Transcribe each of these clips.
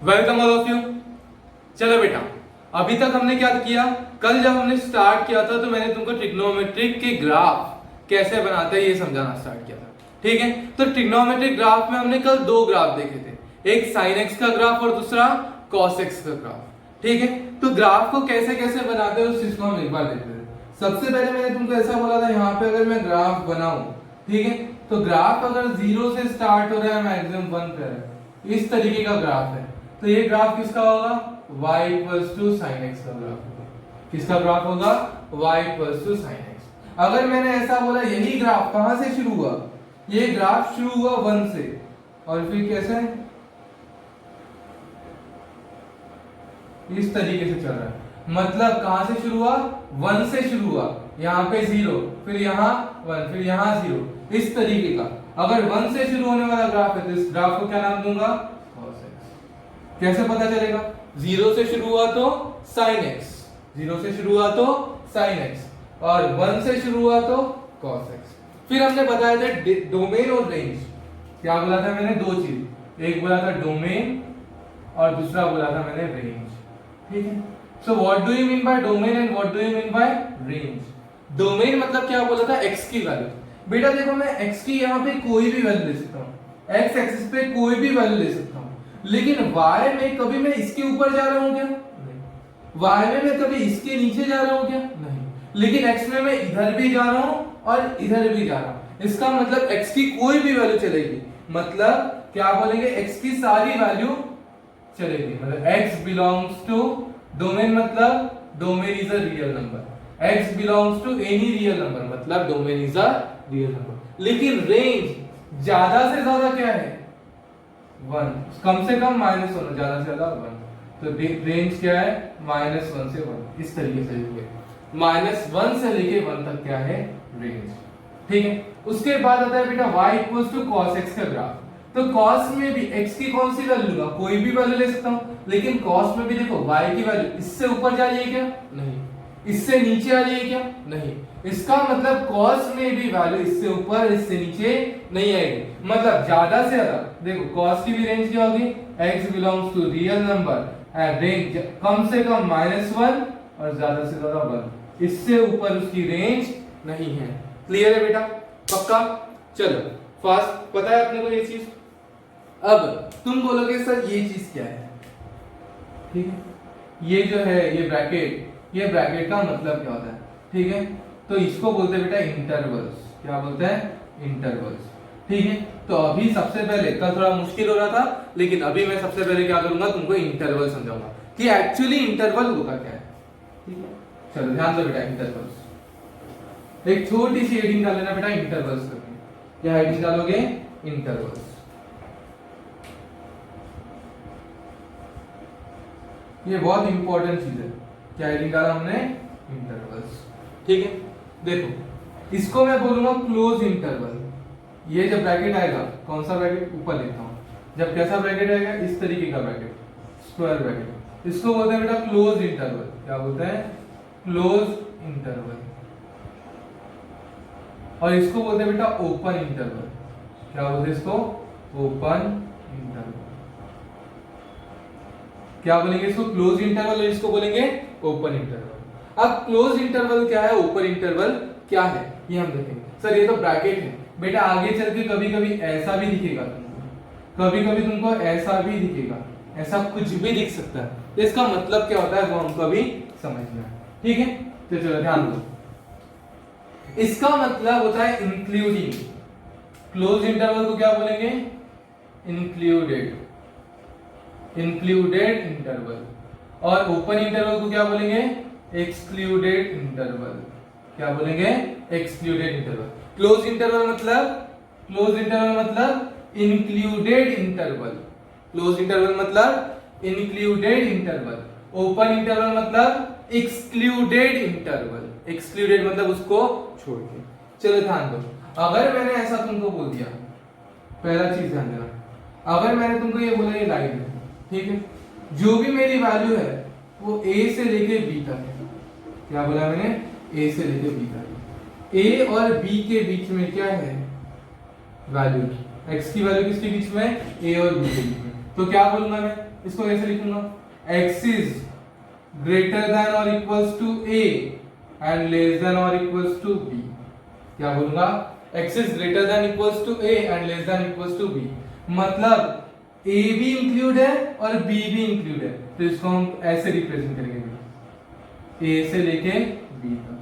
Welcome all of you. चलो बेटा, अभी तक हमने क्या किया? कल जब हमने स्टार्ट किया था तो मैंने तुमको ट्रिग्नोमेट्रिक के ग्राफ कैसे बनाते हैं ये समझाना स्टार्ट किया था। ठीक है, तो ट्रिग्नोमेट्रिक ग्राफ में हमने कल दो ग्राफ देखे थे, एक साइन एक्स का ग्राफ और दूसरा कॉस एक्स का ग्राफ। ठीक है, तो ग्राफ को कैसे कैसे बनाते हैं उस चीज को हम एक बार देखते थे। सबसे पहले मैंने तुमको ऐसा बोला था, यहाँ पे अगर मैं ग्राफ बनाऊं, ठीक है, तो ग्राफ अगर 0 से स्टार्ट हो रहा है मैक्सिमम 1 पे है, इस तरीके का ग्राफ है, तो ये ग्राफ किसका होगा? y equals to sine x का ग्राफ होगा। किसका ग्राफ होगा? y equals to sine x. अगर मैंने ऐसा बोला यही ग्राफ कहां से शुरू हुआ? ये ग्राफ शुरू हुआ 1 से और फिर कैसे इस तरीके से चल रहा है, मतलब कहां से शुरू हुआ? 1 से शुरू हुआ, यहाँ पे 0, फिर यहाँ 1, फिर यहाँ 0, इस तरीके का। अगर 1 से शुरू होने वाला ग्राफ है तो इस ग्राफ को क्या नाम दूंगा? कैसे पता चलेगा? 0 से शुरू हुआ तो sin x, 0 से शुरू हुआ तो sin x और 1 से शुरू हुआ तो cos x। फिर हमने बताया था डोमेन और रेंज। क्या बोला था मैंने? दो चीज, एक बोला था डोमेन और दूसरा बोला था मैंने रेंज। ठीक है, so what do you mean by domain and what do you mean by range? Domain मतलब क्या बोला था? x की वैल्यू। बेटा देखो, मैं x की यहाँ पे कोई भी वैल्यू ले सकता हूँ, x एक्सिस पे कोई भी वैल्यू ले सकता हूँ, लेकिन y में कभी मैं इसके ऊपर जा रहा हूं क्या? नहीं। y में मैं कभी इसके नीचे जा रहा हूं क्या? नहीं। लेकिन x में मैं इधर भी जा रहा हूं और इधर भी जा रहा हूं। इसका मतलब x की कोई भी वैल्यू चलेगी, मतलब क्या बोलेंगे? x की सारी वैल्यू चलेगी, मतलब x बिलोंग्स टू डोमेन, मतलब domain is a real number. x belongs to any real number, मतलब domain is a real number. लेकिन रेंज ज्यादा से ज्यादा क्या है? 1, कम से कम -1, ज्यादा से ज्यादा 1। तो रेंज क्या है? -1 से 1, इस तरीके से लिखिए। -1 से लेके 1 तक क्या है? रेंज। ठीक है, उसके बाद आता है बेटा y equals to cos x का ग्राफ। तो cos में भी x की कौन सी वैल्यू लूंगा? कोई भी वैल्यू ले सकता हूं, लेकिन cos में भी देखो y की वैल्यू इससे ऊपर जा रही है क्या? नहीं। इससे नीचे आ रही है क्या? नहीं। इसका मतलब cos में भी वैल्यू इससे ऊपर इससे नीचे नहीं आएगी, मतलब ज्यादा से ज्यादा देखो cos की भी रेंज क्या होगी? x belongs to real number and range कम से कम -1 और ज्यादा से ज्यादा 1, इससे ऊपर उसकी रेंज नहीं है। क्लियर है बेटा? पक्का? चलो फास्ट, पता है अपने को ये चीज। अब तुम बोलोगे सर ये चीज क्या है? ठीक है, ये जो है ये ब्रैकेट का मतलब क्या होता है? ठीक है, तो इसको बोलते हैं बेटा इंटरवल्स। क्या बोलते हैं? इंटरवल्स। ठीक है, तो अभी सबसे पहले, कल थोड़ा मुश्किल हो रहा था, लेकिन अभी मैं सबसे पहले क्या करूंगा? तुमको इंटरवल समझाऊंगा कि एक्चुअली इंटरवल होता क्या है। ठीक है, चलो ध्यान दो बेटा। इंटरवल्स, एक छोटी सी हेडिंग डाल लेना बेटा, इंटरवल्स करके। क्या हेडिंग डालोगे? इंटरवल्स। ये बहुत इंपॉर्टेंट चीज है। क्या हेडिंग डाला हमने? इंटरवल्स। ठीक है, देखो इसको मैं बोलूंगा क्लोज इंटरवल। ये जब ब्रैकेट आएगा, कौन सा ब्रैकेट? ऊपर लिखता हूं। जब कैसा ब्रैकेट आएगा? इस तरीके का ब्रैकेट, स्क्वायर ब्रैकेट, इसको बोलते हैं बेटा क्लोज इंटरवल। क्या बोलते हैं? Close interval. और इसको बोलते हैं बेटा ओपन इंटरवल। क्या बोलते हैं इसको? Open interval. क्या बोलेंगे इसको? क्लोज इंटरवल, और इसको बोलेंगे ओपन इंटरवल। अब क्लोज इंटरवल क्या है, ओपन इंटरवल क्या है, ये हम देखेंगे। सर ये तो ब्रैकेट है बेटा, आगे चल के कभी कभी ऐसा भी दिखेगा तुमको, कभी कभी तुमको ऐसा भी दिखेगा, ऐसा कुछ भी दिख सकता है। तो इसका मतलब क्या होता है वो हमको अभी समझना है। ठीक है, तो चलो ध्यान दो। इसका मतलब होता है इंक्लूडिंग। क्लोज इंटरवल को क्या बोलेंगे? Included, included interval. और ओपन इंटरवल को क्या बोलेंगे? Excluded interval. क्या बोलेंगे? Excluded interval. क्लोज इंटरवल मतलब इंक्लूडेड इंटरवल। क्लोज इंटरवल मतलब इंक्लूडेड इंटरवल। ओपन इंटरवल मतलब एक्सक्लूडेड इंटरवल। एक्सक्लूडेड मतलब उसको छोड़ के। चलो ध्यान दो, अगर मैंने ऐसा तुमको बोल दिया, पहला चीज ध्यान देना, अगर मैंने तुमको ये बोला ये लाइन है, ठीक है, जो भी मेरी वैल्यू है वो a से लेके b तक है। क्या बोला मैंने? a से लेके b तक। a और b के बीच में क्या है? वैल्यू। x की वैल्यू किसके बीच में? a और b के बीच में। तो क्या बोलूंगा मैं? इसको कैसे लिखूंगा, x इज ग्रेटर देन और equals to a and less than और इक्वल्स टू b। क्या बोलूंगा, x is greater than equals to a and less than equals to b, मतलब a भी इंक्लूड है और b भी इंक्लूड है, तो इसको हम ऐसे रिप्रेजेंट करेंगे, a से लेके b तक।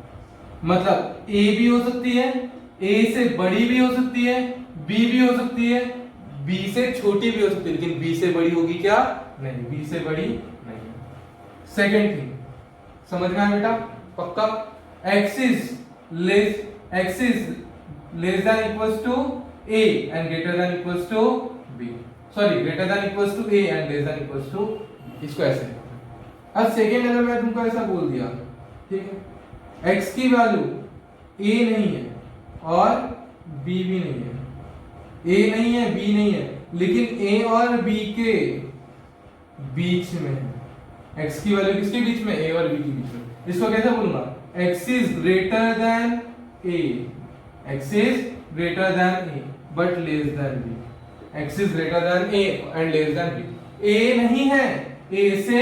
मतलब a भी हो सकती है, a से बड़ी भी हो सकती है, b भी हो सकती है, b से छोटी भी हो सकती है, लेकिन b से बड़ी होगी क्या, नहीं, b से बड़ी नहीं है। सेकंड थिंग समझ में आया बेटा, पक्का, x is less than equals to a and greater than equals to b, sorry greater than equals to a and less than equals to, इसको ऐसे लिखो। अब सेकंड अगर मैं तुमको ऐसा बोल दिया, ठीक है, x की वैल्यू a नहीं है और b भी नहीं है, a नहीं है b नहीं है, लेकिन a और b के बीच में है। x की वैल्यू किसके बीच में, a और b के बीच में, इसको कैसे बोलूंगा, x is greater than a, x is greater than a but less than b, x is greater than a and less then b, a नहीं है, a से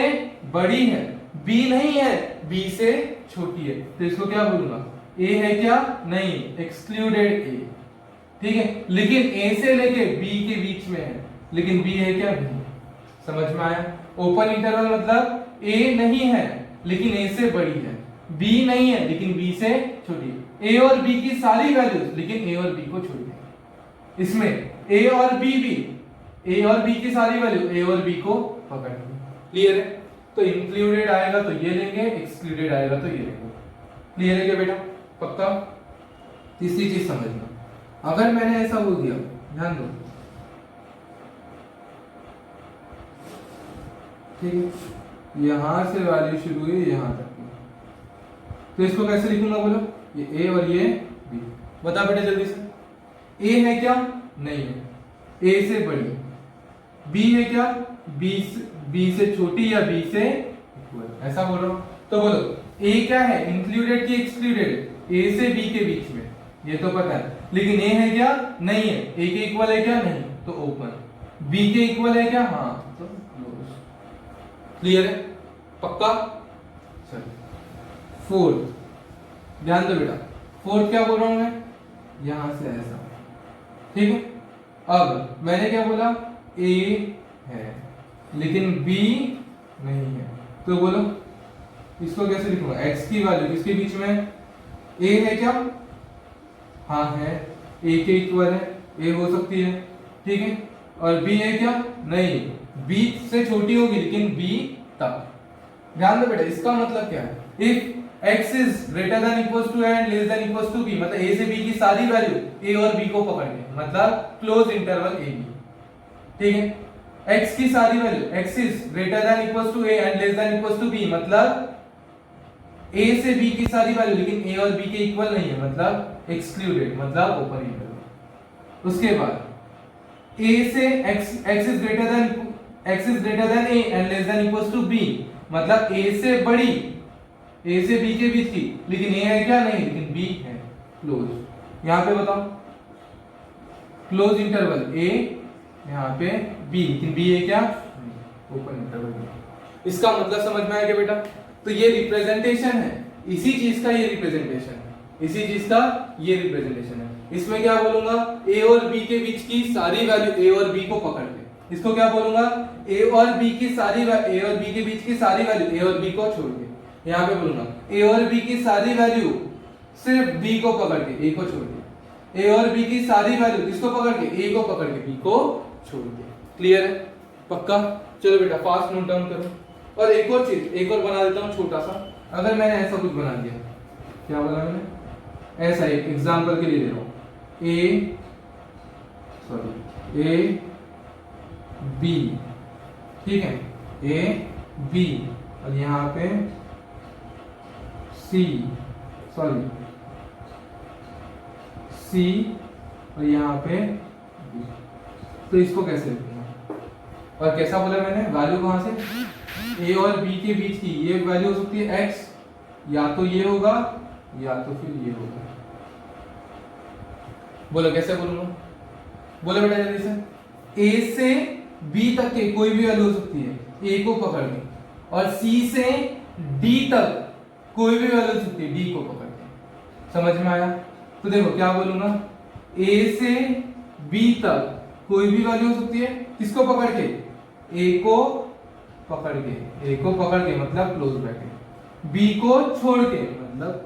बड़ी है, b नहीं है, b से छोटी है, तो इसको क्या बोलूंगा, a है क्या, नहीं, एक्सक्लूडेड a, ठीक है, लेकिन a से लेके b के बीच में है, लेकिन b है क्या, नहीं। समझ में आया, ओपन इंटरवल मतलब a नहीं है लेकिन a से बड़ी है, b नहीं है लेकिन b से छोटी है, a और b की सारी वैल्यूज लेकिन a और b को छोड़ दें, इसमें a और b भी, a और b की सारी वैल्यू a और b को पकड़ लें। क्लियर है, तो इंक्लूडेड आएगा तो ये लेंगे, एक्सक्लूडेड आएगा तो ये लेंगे। क्लियर है क्या बेटा, पक्का। तीसरी चीज समझना, अगर मैंने ऐसा बोल दिया, ध्यान दो, ठीक है, यहां से वैल्यू शुरू हुई यहां तक की, तो इसको कैसे लिखूंगा बोलो, ये a और ये b, बता बेटा जल्दी से, a है क्या, नहीं है, a से बड़ी, b है क्या, b से छोटी या b से इक्वल, ऐसा बोल रहा हूं, तो बोलो a क्या है, इंक्लूडेड की एक्सक्लूडेड, a से b के बीच में, ये तो पता है, लेकिन a है क्या, नहीं है, a के इक्वल है क्या, नहीं, तो ओपन, b के इक्वल है क्या, हाँ, तो क्लोज। क्लियर है, पक्का। चलो फोर्थ, ध्यान दो बेटा, फोर्थ क्या बोल रहा हूं मैं, यहां से ऐसा, ठीक है, अब मैंने क्या बोला, a है लेकिन b नहीं है, तो बोलो इसको कैसे लिखूंगा, x की वैल्यू किसके बीच में, a है क्या, हाँ है, a के इक्वल है, a हो सकती है, ठीक है, और b है क्या, नहीं, b से छोटी होगी लेकिन b तक। ध्यान दो बेटा, इसका मतलब क्या है, if x is greater than equals to and less than equals to b, मतलब a से b की सारी वैल्यू a और b को पकड़ ले, मतलब क्लोज इंटरवल a b, ठीक है, x की सारी value, x is greater than equals to a and less than equals to b, मतलब a से b की सारी वैल्यू लेकिन a और b के इक्वल नहीं है, मतलब एक्सक्लूडेड, मतलब ओपन इंटरवल। उसके बाद a से x is greater than a and less than equals to b, मतलब a से बड़ी, a से b के बीच की, लेकिन a है क्या, नहीं, लेकिन b है, क्लोज। यहां पे बताओ, क्लोज इंटरवल a, यहाँ पे b, लेकिन b है क्या, ओपन इंटरवल। इसका मतलब समझ में आया क्या बेटा, तो ये रिप्रेजेंटेशन है, इसी चीज का ये रिप्रेजेंटेशन है, इसी चीज का ये रिप्रेजेंटेशन है। इसमें क्या बोलूंगा, a और b के बीच की सारी वैल्यू a और b को पकड़ के, इसको क्या बोलूंगा, a और b की सारी a और b के बीच की सारी वैल्यू a और b को छोड़ के, यहाँ पे बोलूंगा a और b की सारी वैल्यू सिर्फ b को पकड़ के, a को छोड़ के, a और b की सारी वैल्यू किसको पकड़ के, a को पकड़ के, b को छोड़ के। क्लियर है, पक्का। चलो बेटा फास्ट नोट डाउन करो। और एक और चीज, एक और बना देता हूँ छोटा सा, अगर मैंने ऐसा कुछ बना दिया, क्या बोला मैंने, ऐसा एक एग्जांपल के लिए दे रहा हूं, ए बी, ठीक है, ए बी, और यहां पे सी और यहां पे बी, तो इसको कैसे लिखूंगा, और कैसा बोला मैंने, वैल्यू कहां से, ए और बी के बीच की ये वैल्यू हो सकती है एक्स, या तो ये होगा या तो फिर ये होगा। बोलो कैसे बोलूंगा, बोलो बेटा जल्दी से, ए से बी तक के कोई भी वैल्यू हो सकती है, ए को पकड़ के, और सी से डी तक कोई भी वैल्यू हो सकती है, डी को पकड़ के। समझ में आया? तो देखो क्या बोलूंगा, ए से बी तक कोई भी वैल्यू हो सकती है, किसको पकड़ के, ए को पकड़ के, ए को पकड़ के मतलब क्लोज ब्रैकेट, बी को छोड़ के मतलब,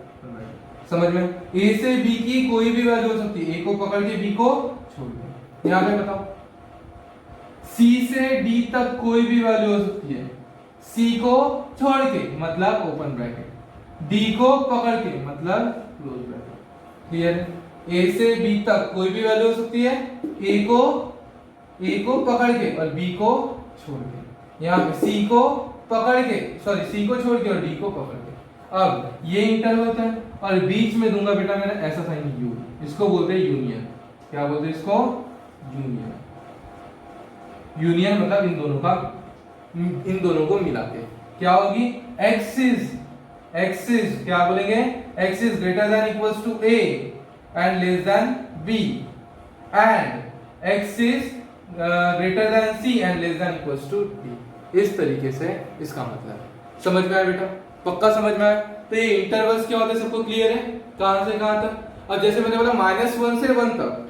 समझ में? ए से बी की कोई भी वैल्यू हो सकती है, ए को पकड़ के बी को छोड़ के। यहां पे बताओ, सी से डी तक कोई भी वैल्यू हो सकती है, सी को छोड़ के मतलब ओपन ब्रैकेट, डी को पकड़ के मतलब क्लोज ब्रैकेट। क्लियर? ए से बी तक कोई भी वैल्यू हो सकती है, ए को पकड़ के और बी को छोड़ के। यहाँ पे सी को पकड़ के, सॉरी सी को छोड़ के और डी को पकड़ के। अब ये इंटरवल होता है और बीच में दूंगा बेटा मैंने ऐसा साइन यू, इसको बोलते हैं यूनियन। क्या बोलते हैं इसको? यूनियन। यूनियन मतलब इन दोनों को मिला के क्या होगी? एक्सिस क्या बोलेंगे? X is greater than equals to A and less than B, and x is greater than C and less than equals to D. इस तरीके से इसका मतलब समझ में आया बेटा? पक्का समझ में आया? तो ये इंटरवल्स क्या होते हैं सबको क्लियर है? कहां से कहां तक? अब जैसे मैंने बोला -1 से 1 तक,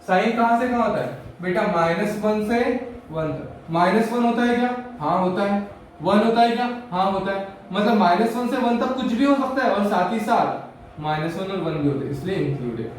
साइन कहां से कहां होता है बेटा? -1 से 1 तक। -1 होता है क्या? हाँ होता है। 1 होता है क्या? हाँ होता है। मतलब -1 से 1 तक कुछ भी हो सकता है और साथ ही साथ -1 और 1 भी होते हैं, इसलिए इंक्लूडेड।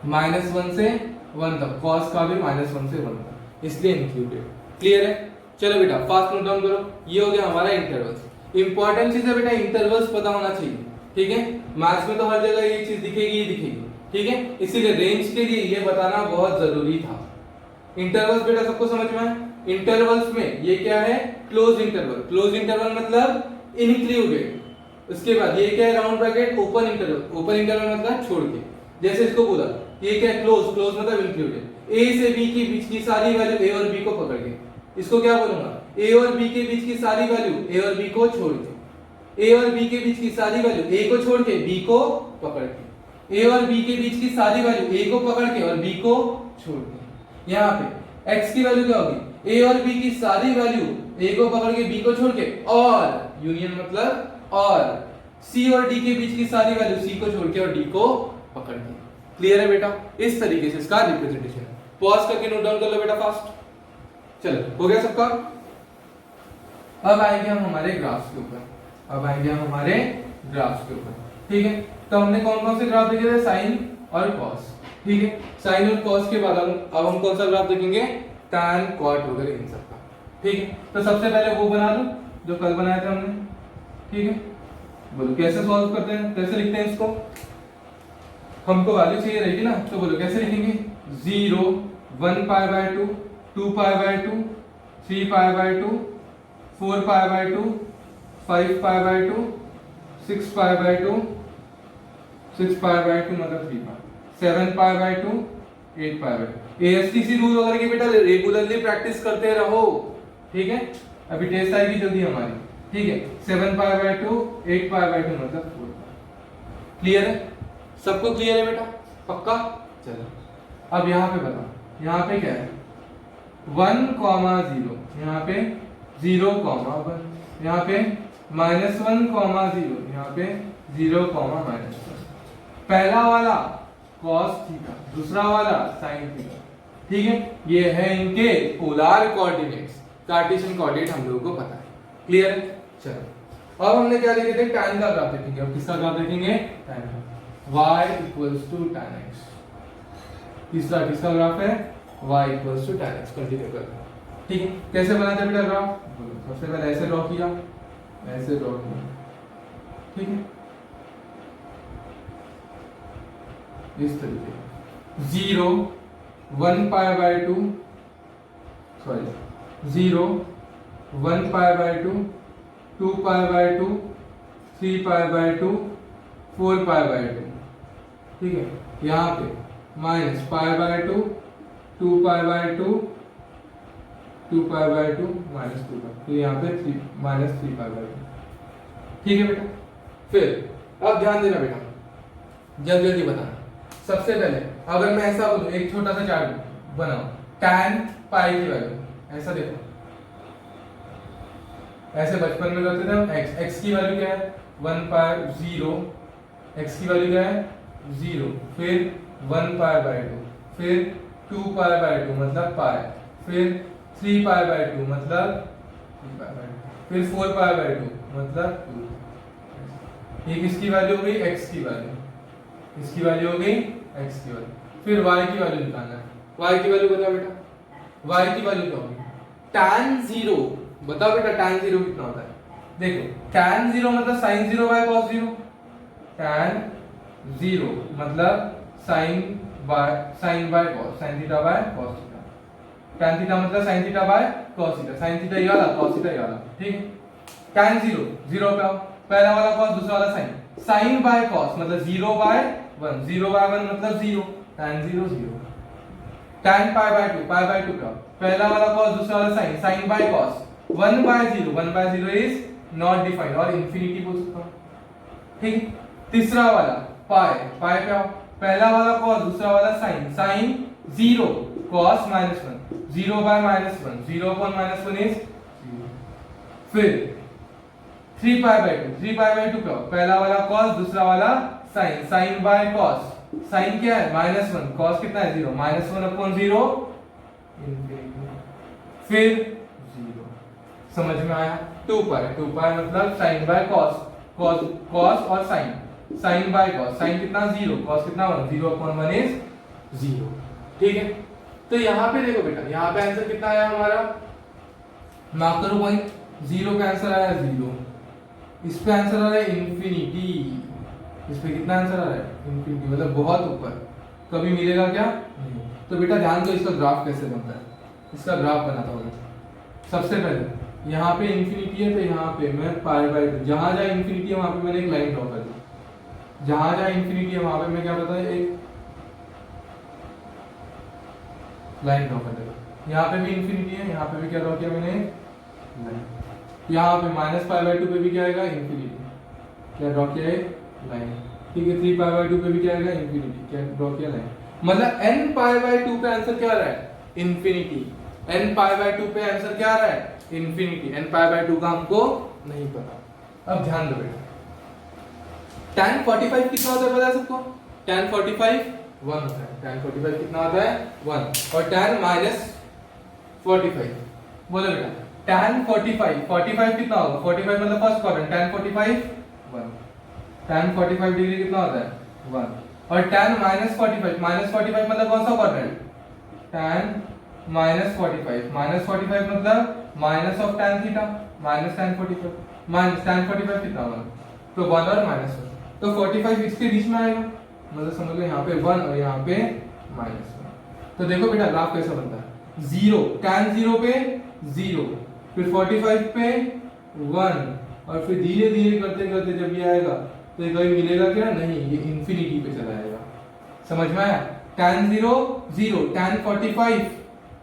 -1 से 1 तक, cos का भी -1 से 1 तक, इसलिए इंक्लूडेड। क्लियर है? चलो बेटा फास्ट नोट डाउन करो। ये हो गया हमारा इंटरवल्स। इंपॉर्टेंट चीज है बेटा, इंटरवल्स पता होना चाहिए। ठीक है? मैथ्स में तो हर जगह ये चीज दिखेगी ही दिखेगी। ठीक है? इसीलिए रेंज के लिए ये बताना बहुत जरूरी था। इंटरवल्स बेटा सबको समझ में आया? इंटरवल्स में ये क्या है? Close interval. क्लोज इंटरवल मतलब इंक्लूडेड। उसके बाद ये क्या है? Round bracket, open interval. Open interval मतलब छोड़ के। जैसे इसको बोला, ये क्या है? क्लोज। क्लोज मतलब इंक्लूडेड। ए से बी के बीच की सारी वैल्यू ए और बी को पकड़ के। इसको क्या बोलूंगा? ए और बी के बीच की सारी वैल्यू ए और बी को छोड़ के। ए और बी के बीच की सारी वैल्यू ए को छोड़ के बी को पकड़ के। ए और बी के बीच की सारी वैल्यू ए को पकड़ के और बी को छोड़ के। यहाँ पे x की वैल्यू क्या होगी? ए और बी की सारी वैल्यू ए को पकड़ के बी को छोड़ के, और यूनियन मतलब और सी और डी के बीच की सारी वैल्यू सी को छोड़ के और डी को पकड़ के। क्लियर है बेटा? इस तरीके से इसका रिप्रेजेंटेशन है। पॉज करके नोट डाउन कर लो बेटा फास्ट। चलो हो गया सबका? अब आएंगे हम हमारे ग्राफ्स के ऊपर। ठीक है? तो हमने कौन कौन से ग्राफ देखे थे? साइन और कॉस। ठीक है? साइन और कॉस के बाद अब हम कौन सा ग्राफ देखेंगे? टैन, कॉट वगैरह इन सब का। ठीक है? तो सबसे पहले वो बना लो जो कल बनाया था हमने। ठीक है? बोलो कैसे सॉल्व करते हैं, कैसे लिखते हैं इसको? हमको वैल्यू चाहिए रहेगी ना, तो बोलो कैसे लिखेंगे? 0, 1π/2, 2π/2, 3π/2, 4π/2, 5π/2, 6π/2, 6π/2 मतलब 3π, 7π/2, 8π/2। एएसटीसी रूल वगैरह की बेटा रेगुलरली प्रैक्टिस करते रहो। ठीक है? अभी टेस्ट आएगी जल्दी हमारी। ठीक है? 7π/2, 8π/2 मतलब 4π। क्लियर है? सबको क्लियर है बेटा? पक्का? चलो अब यहाँ पे बताओ, यहाँ पे क्या है? 1,0, यहाँ पे 0,1, यहाँ पे -1,0, यहाँ पे 0,-1। पहला वाला cos थीटा, दूसरा वाला sin थीटा। ठीक है? ये है इनके पोलर कोऑर्डिनेट्स। कार्टेशियन कोऑर्डिनेट हम लोगों को पता है। क्लियर है? चलो अब हमने क्या देखे थे? tan का ग्राफ देखेंगे। अब किसका ग्राफ देखेंगे? tan का। y = tan x। तीसरा किसका ग्राफ है? y = tan x। कंटिन्यू करते हैं। ठीक है? कैसे बनाते हैं बेटा ग्राफ? सबसे पहले ऐसे ड्रॉ किया, ऐसे ड्रॉ किया। ठीक है? इस तरीके 0, 1π/2, सॉरी 0, 1π/2, 2π/2, 3π/2, 4π/2। ठीक है? यहाँ पे -π/2, 2π/2, 2π/2, -2π, तो यहाँ पे -3π/2। ठीक है बेटा? फिर अब ध्यान देना बेटा, जल्दी जल्दी बताना। सबसे पहले अगर मैं ऐसा बोलूं, एक छोटा सा चार्ट बनाओ, tan पाई की वैल्यू ऐसा देखो, ऐसे बचपन में करते थे हम। x की वैल्यू क्या है 1 पाई 0, x की वैल्यू क्या है 0, फिर 1 पाई बाय 2, फिर 2 पाई बाय 2 मतलब पाई, फिर 3 पाई बाय 2 मतलब 3 पाई बाय 2, फिर 4 पाई बाय 2 मतलब 2। ये किसकी वैल्यू हो गई x की वैल्यू, इसकी वैल्यू हो गई x की वैल्यू। फिर y की वैल्यू निकालना है। y की वैल्यू बताओ बेटा, y की वैल्यू क्या होगी tan 0। बताओ बेटा tan 0 कितना होता है। देखो tan 0 मतलब sin 0 बाय cos 0, tan 0 मतलब sin by cos, sin theta by cos theta, tan theta मतलब sin theta by cos theta, sin theta ये वाला cos थीटा ये वाला, ठीक है। tan 0 0 पे आओ, पहला वाला cos दूसरा वाला sin, sin बाय cos मतलब 0 बाय 1, 0 बाय 1 मतलब 0, tan 0 0। tan पाई बाय 2 पे आओ, पहला वाला cos दूसरा वाला sin, sin by cos 1 by 0 is not defined और इंफिनिटी बोल सकता हूं, ठीक। तीसरा वाला पाई पे आओ, पहला वाला cos दूसरा वाला sin, sin 0 cos -1 0 bye -1, 0 upon -1 is 0। फिर 3 पाई बाय 2 पे आओ, पहला वाला cos दूसरा वाला sin, sin by cos, sin क्या है -1, cos कितना है 0, -1 upon 0 इंफिनिटी, फिर 0। समझ में आया। 2 पाई मतलब sin बाय cos, cos और sin बाय cos, sin कितना 0, cos कितना 1, 0 upon 1 इज 0, ठीक है। तो यहाँ पे देखो बेटा, यहाँ पे आंसर कितना आया हमारा, मार्क करो पॉइंट, 0 का आंसर आया 0, इस पे आंसर आ रहा है इंफिनिटी, इस पे कितना आंसर आ रहा है इंफिनिटी, मतलब बहुत ऊपर। कभी मिलेगा क्या नहीं। तो बेटा ध्यान दो इसका ग्राफ कैसे बनता है, इसका ग्राफ बनाता हूँ। सबसे पहले यहाँ पे इंफिनिटी है तो यहाँ पे मैं पाई बाय 2, जहां जहां इंफिनिटी है वहां पे मैंने एक लाइन ड्रॉ कर दी, जहां जहां इंफिनिटी है वहां पे मैं क्या बताया एक लाइन ड्रॉ कर दिया। यहाँ पे भी इंफिनिटी है, यहाँ पे भी क्या ड्रॉ किया मैंने लाइन, यहाँ पे -π/2 पे भी क्या आएगा इंफिनिटी, क्या ड्रॉ किया है लाइन, ठीक है। 3π/2 पे भी क्या आएगा इंफिनिटी, क्या ड्रॉ किया लाइन, मतलब nπ/2 पे आंसर क्या आ रहा है इंफिनिटी, nπ/2 पे आंसर क्या आ रहा है इंफिनिटी, nπ/2 का हमको नहीं पता। अब ध्यान दो बेटा, tan 45 कितना होता है बता सबको, tan 45 1 होता है, tan 45 कितना होता है 1, और tan -45 बोलो बेटा, tan 45 कितना होगा, 45 मतलब first quadrant, tan 45 1, tan 45 degree कितना होता है 1, और tan -45 मतलब कौन सा क्वाड्रेंट, tan -45 मतलब minus of tan theta, minus tan 45 कितना होगा, तो 1 और -1, तो 45 इसके बीच में आएगा, मतलब समझ लो यहाँ पे 1 और यहाँ पे -1। तो देखो बेटा ग्राफ कैसा बनता है, 0 tan 0 पे 0, फिर 45 पे 1, और फिर धीरे धीरे करते करते जब ये आएगा तो ये कभी मिलेगा क्या नहीं, ये इंफिनिटी पे चला जाएगा। समझ में आया, tan 0 0, tan 45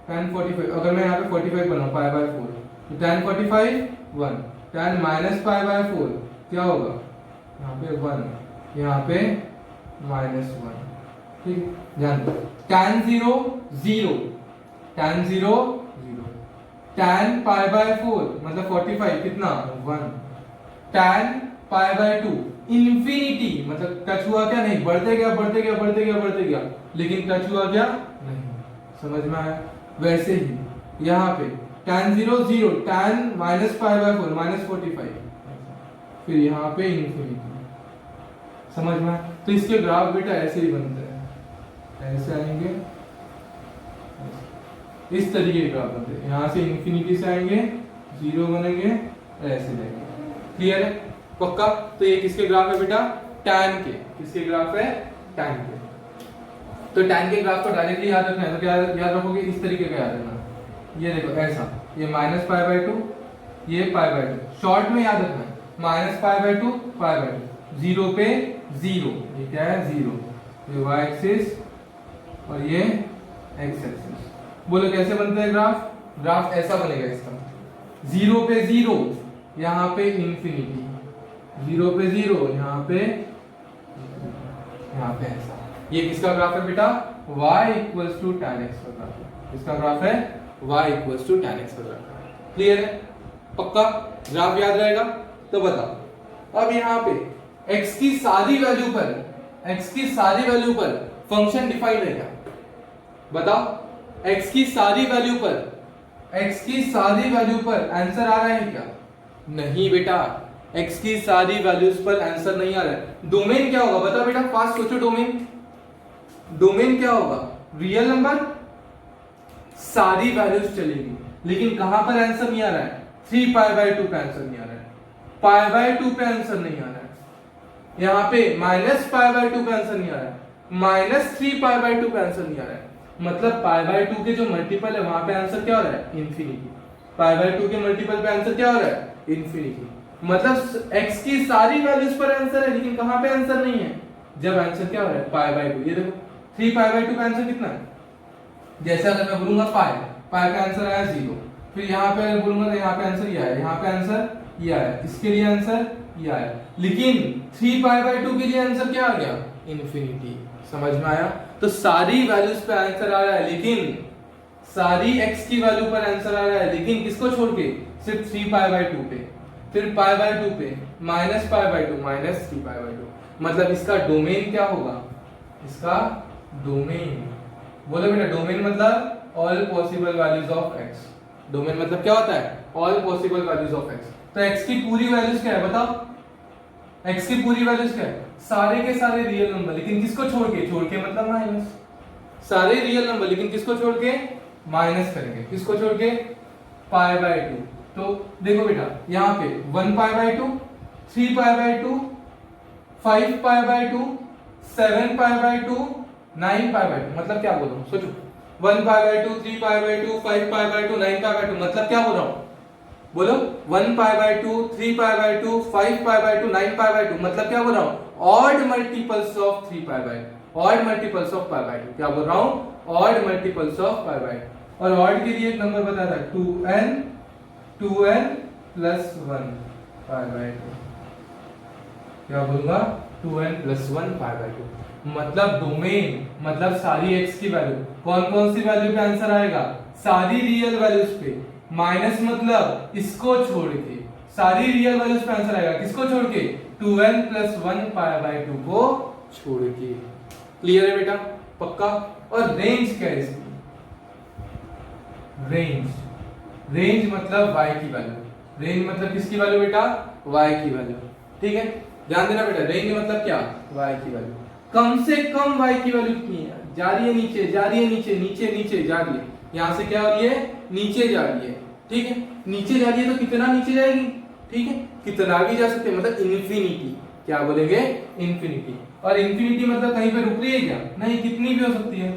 अगर मैं यहाँ पे 45 बनाऊं π/4, तो tan 45 1, tan -π/4 क्या होगा, यहाँ पे 1, यहाँ पे -1, ठीक। ध्यान दो, tan 0 0, tan 0 0, tan π/4 मतलब 45 कितना 1, tan π/2 इंफिनिटी मतलब टच हुआ क्या नहीं, बढ़ते गया लेकिन टच हुआ क्या नहीं। समझ में आया। वैसे ही यहाँ पे tan 0 0, tan -π/4 -45, फिर यहाँ पे इंफिनिटी। समझ में आया। तो इसके ग्राफ बेटा ऐसे ही बनते हैं, ऐसे आएंगे, इस तरीके के ग्राफ बनते हैं, यहाँ से इंफिनिटी से आएंगे 0 बनेंगे, ऐसे जाएंगे। क्लियर है पक्का। तो ये किसके ग्राफ है बेटा, tan के, किसके ग्राफ है tan के। तो tan के ग्राफ को डायरेक्टली याद रखना है, तो क्या याद रखोगे, इस तरीके का याद रखना। ये देखो ऐसा, ये -π/2, ये π/2, शॉर्ट में याद रखना है, -π/2 π/2, 0 पे 0, ये क्या है 0, ये y एक्सिस और ये x एक्सिस। बोलो कैसे बनता है ग्राफ, ग्राफ ऐसा बनेगा इसका, 0 पे 0, यहाँ पे इंफिनिटी, 0 पे 0, यहाँ पे ऐसा। ये किसका ग्राफ है बेटा, y tan x का ग्राफ है, इसका ग्राफ है y tan x का ग्राफ। क्लियर है। पक्का ग्राफ याद रहेगा? तो बताओ अब यहाँ पे x की सारी वैल्यू पर फंक्शन डिफाइंड है क्या? बताओ x की सारी वैल्यू पर आंसर आ रहा है क्या? नहीं बेटा, x की सारी वैल्यूज पर आंसर नहीं आ रहा है। डोमेन क्या होगा बताओ बेटा, फास्ट सोचो। डोमेन क्या होगा? रियल नंबर, सारी वैल्यूज चलेगी, लेकिन कहां पर आंसर नहीं आ रहा है? 3π/2 पे आंसर नहीं आ रहा है, π/2 पे आंसर नहीं आ रहा है, यहाँ पे -π/2 पे आंसर नहीं आ रहा है, -3π/2 पे आंसर नहीं आ रहा है। मतलब π/2 के जो मल्टीपल है वहां पे आंसर क्या हो रहा है? इंफिनिटी। π/2 के मल्टीपल पे आंसर क्या हो रहा है? इंफिनिटी। मतलब x की सारी वैल्यूज पर आंसर है, लेकिन कहां पे आंसर नहीं है? जब आंसर क्या हो रहा है? π/2। ये देखो 3π/2 का आंसर कितना है? जैसे अगर मैं बोलूंगा पाई का आंसर आया 0, फिर यहाँ पे अगर बोलूंगा तो यहाँ पे आंसर ये आया, यहाँ पे आंसर ये आया, इसके लिए आंसर ये आया, लेकिन 3π/2 के लिए आंसर क्या आ गया? इंफिनिटी। समझ में आया? तो सारी वैल्यूज पे आंसर आ रहा है, लेकिन सारी x की वैल्यू पर आंसर आ रहा है, लेकिन किसको छोड़ के? सिर्फ 3π/2 पे, फिर π/2 पे, -π/2 -3π/2। मतलब इसका डोमेन क्या होगा? इसका डोमेन, बोलो बेटा, डोमेन मतलब all possible values of x। Domain मतलब क्या होता है? All possible values of x। तो x की पूरी वैल्यूज क्या है बताओ? x की पूरी वैल्यूज क्या है? सारे के सारे रियल नंबर, लेकिन किसको छोड़ के? छोड़ के मतलब माइनस। सारे रियल नंबर, लेकिन किसको छोड़ के? माइनस करेंगे। किसको छोड़ के? π/2। तो देखो बेटा, यहाँ पे 1π/2, 3π/2, 5π/2, 7π/2, 9π/2। मतलब क्या बोल रहा हूँ? सोचो, 1π/2, 3π/2, 5π/2, 9π/2। मतलब क्या बोल रहा हूँ? बोलो, 1π/2, 3π/2, 5π/2, 9π/2। मतलब क्या बोल रहा हूँ? Odd multiples of 3π/2, odd multiples of π/2। क्या बोल रहा हूँ? Odd multiples of π/2। और ऑड के लिए एक नंबर बता था, 2n प्लस 1 π/2। क्या बोलूंगा? 2n plus 1 π/2। मतलब डोमेन मतलब सारी x की वैल्यू, कौन कौन सी वैल्यू पे आंसर आएगा? सारी रियल वैल्यूज पे। माइनस मतलब इसको छोड़ के सारी रियल वैल्यूज पे आंसर आएगा, किसको छोड़ के? 2n प्लस 1 π/2 को छोड़ के। क्लियर है बेटा? पक्का? और रेंज क्या है इसकी? रेंज मतलब y की वैल्यू। रेंज मतलब किसकी वैल्यू बेटा? y की वैल्यू। ठीक है, ध्यान देना बेटा, रेंज मतलब क्या? y की वैल्यू। कम से कम y की वैल्यू कितनी है? जा रही है नीचे, जा रही है नीचे, नीचे नीचे जा रही है। यहां से क्या हो रही है? नीचे जा रही है। ठीक है, नीचे जा रही है तो कितना नीचे जाएगी? ठीक है, कितना भी जा सकते हैं, मतलब इन्फिनिटी। क्या बोलेंगे? इन्फिनिटी। और इन्फिनिटी मतलब कहीं पे रुक रही है क्या? नहीं, कितनी भी हो सकती है।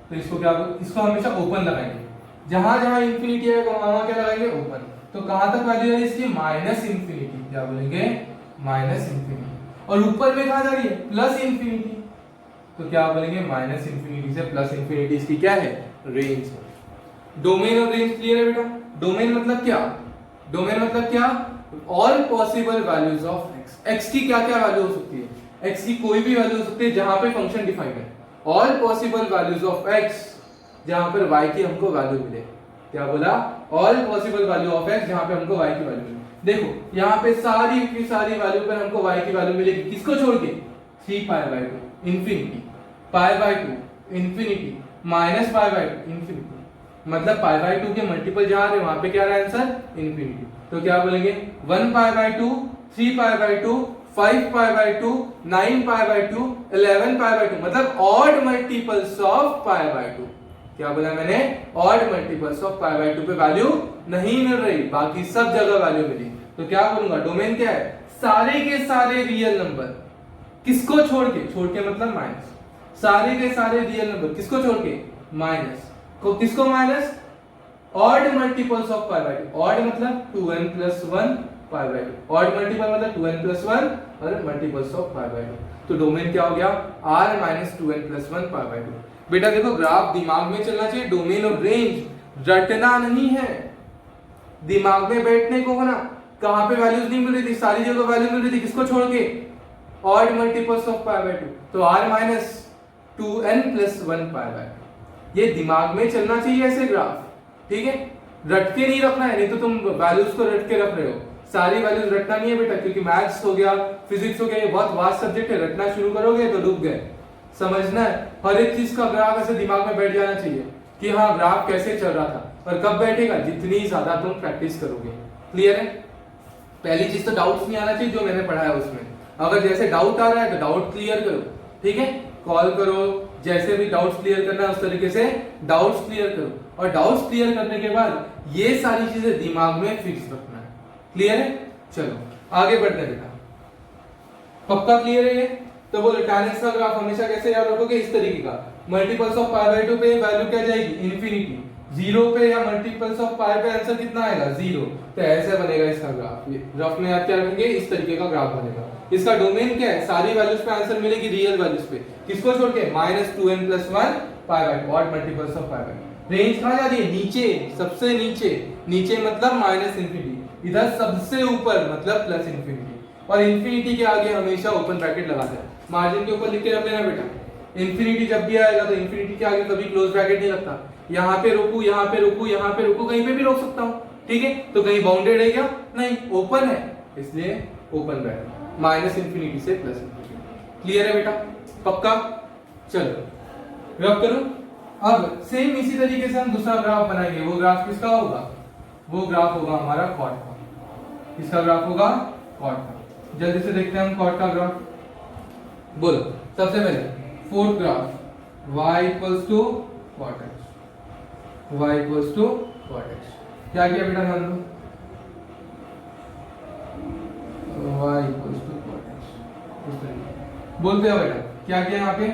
तो इसको क्या, इसको हमेशा ओपन लगाएंगे। जहां जहां इन्फिनिटी है वहां क्या लगाएंगे? ओपन। तो कहां तक वैल्यू है इसकी? Minus infinity. क्या बोलेंगे? Minus infinity. और ऊपर में कहां जा रही है? Plus infinity. तो क्या बोलेंगे? माइनस इन्फिनिटी से प्लस इन्फिनिटी इसकी क्या है? रेंज। डोमेन और रेंज क्लियर है बेटा? डोमेन मतलब क्या? डोमेन मतलब क्या? All possible values of x। x की क्या क्या वैल्यू हो सकती है? x की कोई भी वैल्यू हो सकती है जहां पे फंक्शन डिफाइंड है। All possible values of x जहां पर y की हमको वैल्यू मिले। क्या बोला? All possible value of x जहां पे हमको y की वैल्यू मिले। देखो यहाँ पे सारी की सारी वैल्यू पर हमको y की वैल्यू मिलेगी, किसको छोड़ के? 3π/2 इंफिनिटी, π/2 इंफिनिटी, -π/2 इंफिनिटी। मतलब π/2 के मल्टीपल जहां है वहां पे क्या रहा आंसर? इंफिनिटी। तो क्या बोलेंगे? 1π/2, 3π/2, 5π/2, 9π/2, 11π/2। मतलब ऑड मल्टीपल्स ऑफ π/2। क्या बोला मैंने? ऑड मल्टीपल्स ऑफ π/2 पे वैल्यू नहीं मिल रही, बाकी सब जगह वैल्यू मिली। तो क्या बोलूंगा? डोमेन क्या है? सारे के सारे रियल नंबर, किसको छोड़ के? छोड़ के मतलब माइनस। सारे के सारे रियल नंबर किसको छोड़ के? माइनस को। किसको minus? Odd multiples of π/2। Odd मतलब 2n प्लस 1 π/2। ऑड मल्टीपल मतलब 2n प्लस 1 और मल्टीपल्स ऑफ π/2। तो डोमेन क्या हो गया? r minus 2n plus 1 π/2। बेटा देखो, ग्राफ दिमाग में चलना चाहिए। डोमेन और रेंज रटना नहीं है, दिमाग में बैठने को होना। कहां पे वैल्यूज नहीं मिल रही थी? सारी जगह वैल्यू मिल रही थी, किसको छोड़ के? Odd multiples of π/2। तो r माइनस 2n प्लस 1 π/2। ये दिमाग में चलना चाहिए ऐसे ग्राफ। ठीक है, रट के नहीं रखना है, नहीं तो तुम वैल्यूज को रट के रख रहे हो। सारी वैल्यूज रटना नहीं है बेटा, क्योंकि मैथ्स हो गया, फिजिक्स हो गया, ये बहुत वास्ट सब्जेक्ट है। रटना शुरू करोगे तो डूब गए। समझना है, हर एक चीज का ग्राफ ऐसे दिमाग में बैठ जाना चाहिए कि हाँ ग्राफ कैसे चल रहा था। और कब बैठेगा? जितनी ज्यादा तुम प्रैक्टिस करोगे। क्लियर है? पहली चीज तो डाउट्स नहीं आना चाहिए जो मैंने पढ़ाया उसमें। अगर जैसे डाउट आ रहा है तो डाउट क्लियर करो, ठीक है? कॉल करो, जैसे भी डाउट्स क्लियर करना है उस तरीके से डाउट्स क्लियर करो। और डाउट्स क्लियर करने के बाद ये सारी चीजें दिमाग में फिक्स रखना है। क्लियर है? चलो आगे बढ़ते हैं बेटा। पक्का क्लियर है ये? तो बोलो tan x का ग्राफ हमेशा कैसे याद रखोगे? इस तरीके का, मल्टीपल्स ऑफ पाई बाय 2 पे वैल्यू क्या जाएगी? इन्फिनिटी। 0 पे या मल्टीपल्स ऑफ पाई पे आंसर कितना आएगा? 0। तो ऐसे बनेगा इसका ग्राफ। ये ग्राफ में आप क्या रखेंगे? इस तरीके का ग्राफ बनेगा। इसका डोमेन क्या है? सारी वैल्यूज पे आंसर मिलेगी रियल वैल्यूज पे। किसको छोड़ के? -2n+1 पाई बाय 2 और multiples of pi by. Range कहां जा रही है? नीचे, सबसे नीचे। नीचे मतलब -इन्फिनिटी, इधर सबसे ऊपर मतलब +इन्फिनिटी। और इन्फिनिटी के आगे हमेशा ओपन ब्रैकेट लगाते हैं। मार्जिन के ऊपर लिख के रख लेना बेटा। इन्फिनिटी जब भी आएगा तो इन्फिनिटी के आगे कभी क्लोज ब्रैकेट नहीं लगता। यहाँ पे रुकू, यहाँ पे रुकू, यहाँ पे रुकू, कहीं पे भी रोक सकता हूँ, ठीक है? तो कहीं बाउंडेड है क्या? नहीं, ओपन है, इसलिए ओपन ब्रैकेट। -इन्फिनिटी से +इन्फिनिटी। क्लियर है बेटा? पक्का? चलो रब करो। अब सेम इसी तरीके से हम दूसरा ग्राफ बनाएंगे। वो ग्राफ किसका होगा? वो ग्राफ होगा हमारा कॉट का। किसका ग्राफ होगा? कॉट का। जल्दी से देखते हैं हम कॉट का ग्राफ। बोलो सबसे पहले fourth graph, y = cot x, y = cot x। क्या किया बेटा? ध्यान दो, y = cot x। इस तरीके बोलते हैं बेटा। क्या किया यहाँ पे?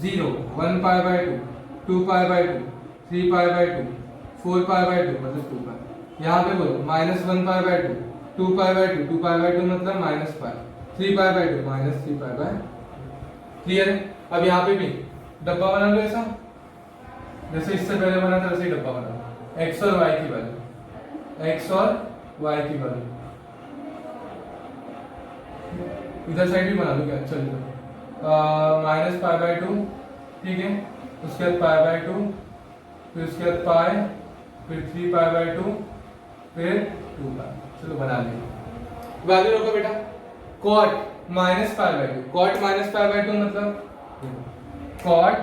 0, 1 पाई by 2, 2 pi by 2, 3 pi by 2, 4 pi by 2 मतलब 2 पाई। यहाँ पे बोलो -1 पाई by 2, 2 pi by 2, 2 pi by 2 मतलब -पाई, 3 पाई बाय 2 -3 पाई बाय। क्लियर है? अब यहाँ पे भी डब्बा बना लो ऐसा, जैसे इससे पहले बना था वैसे ही डब्बा बना लो। x और y की वैल्यू, x और y की वैल्यू इधर साइड भी बना लो क्या? चलिए -π/2, ठीक है? उसके बाद π/2, फिर उसके बाद पाई, फिर 3π/2, फिर 2 पाई। चलो बना लिया। वैल्यू रखो बेटा। cot -π/2, cot -π/2 मतलब cot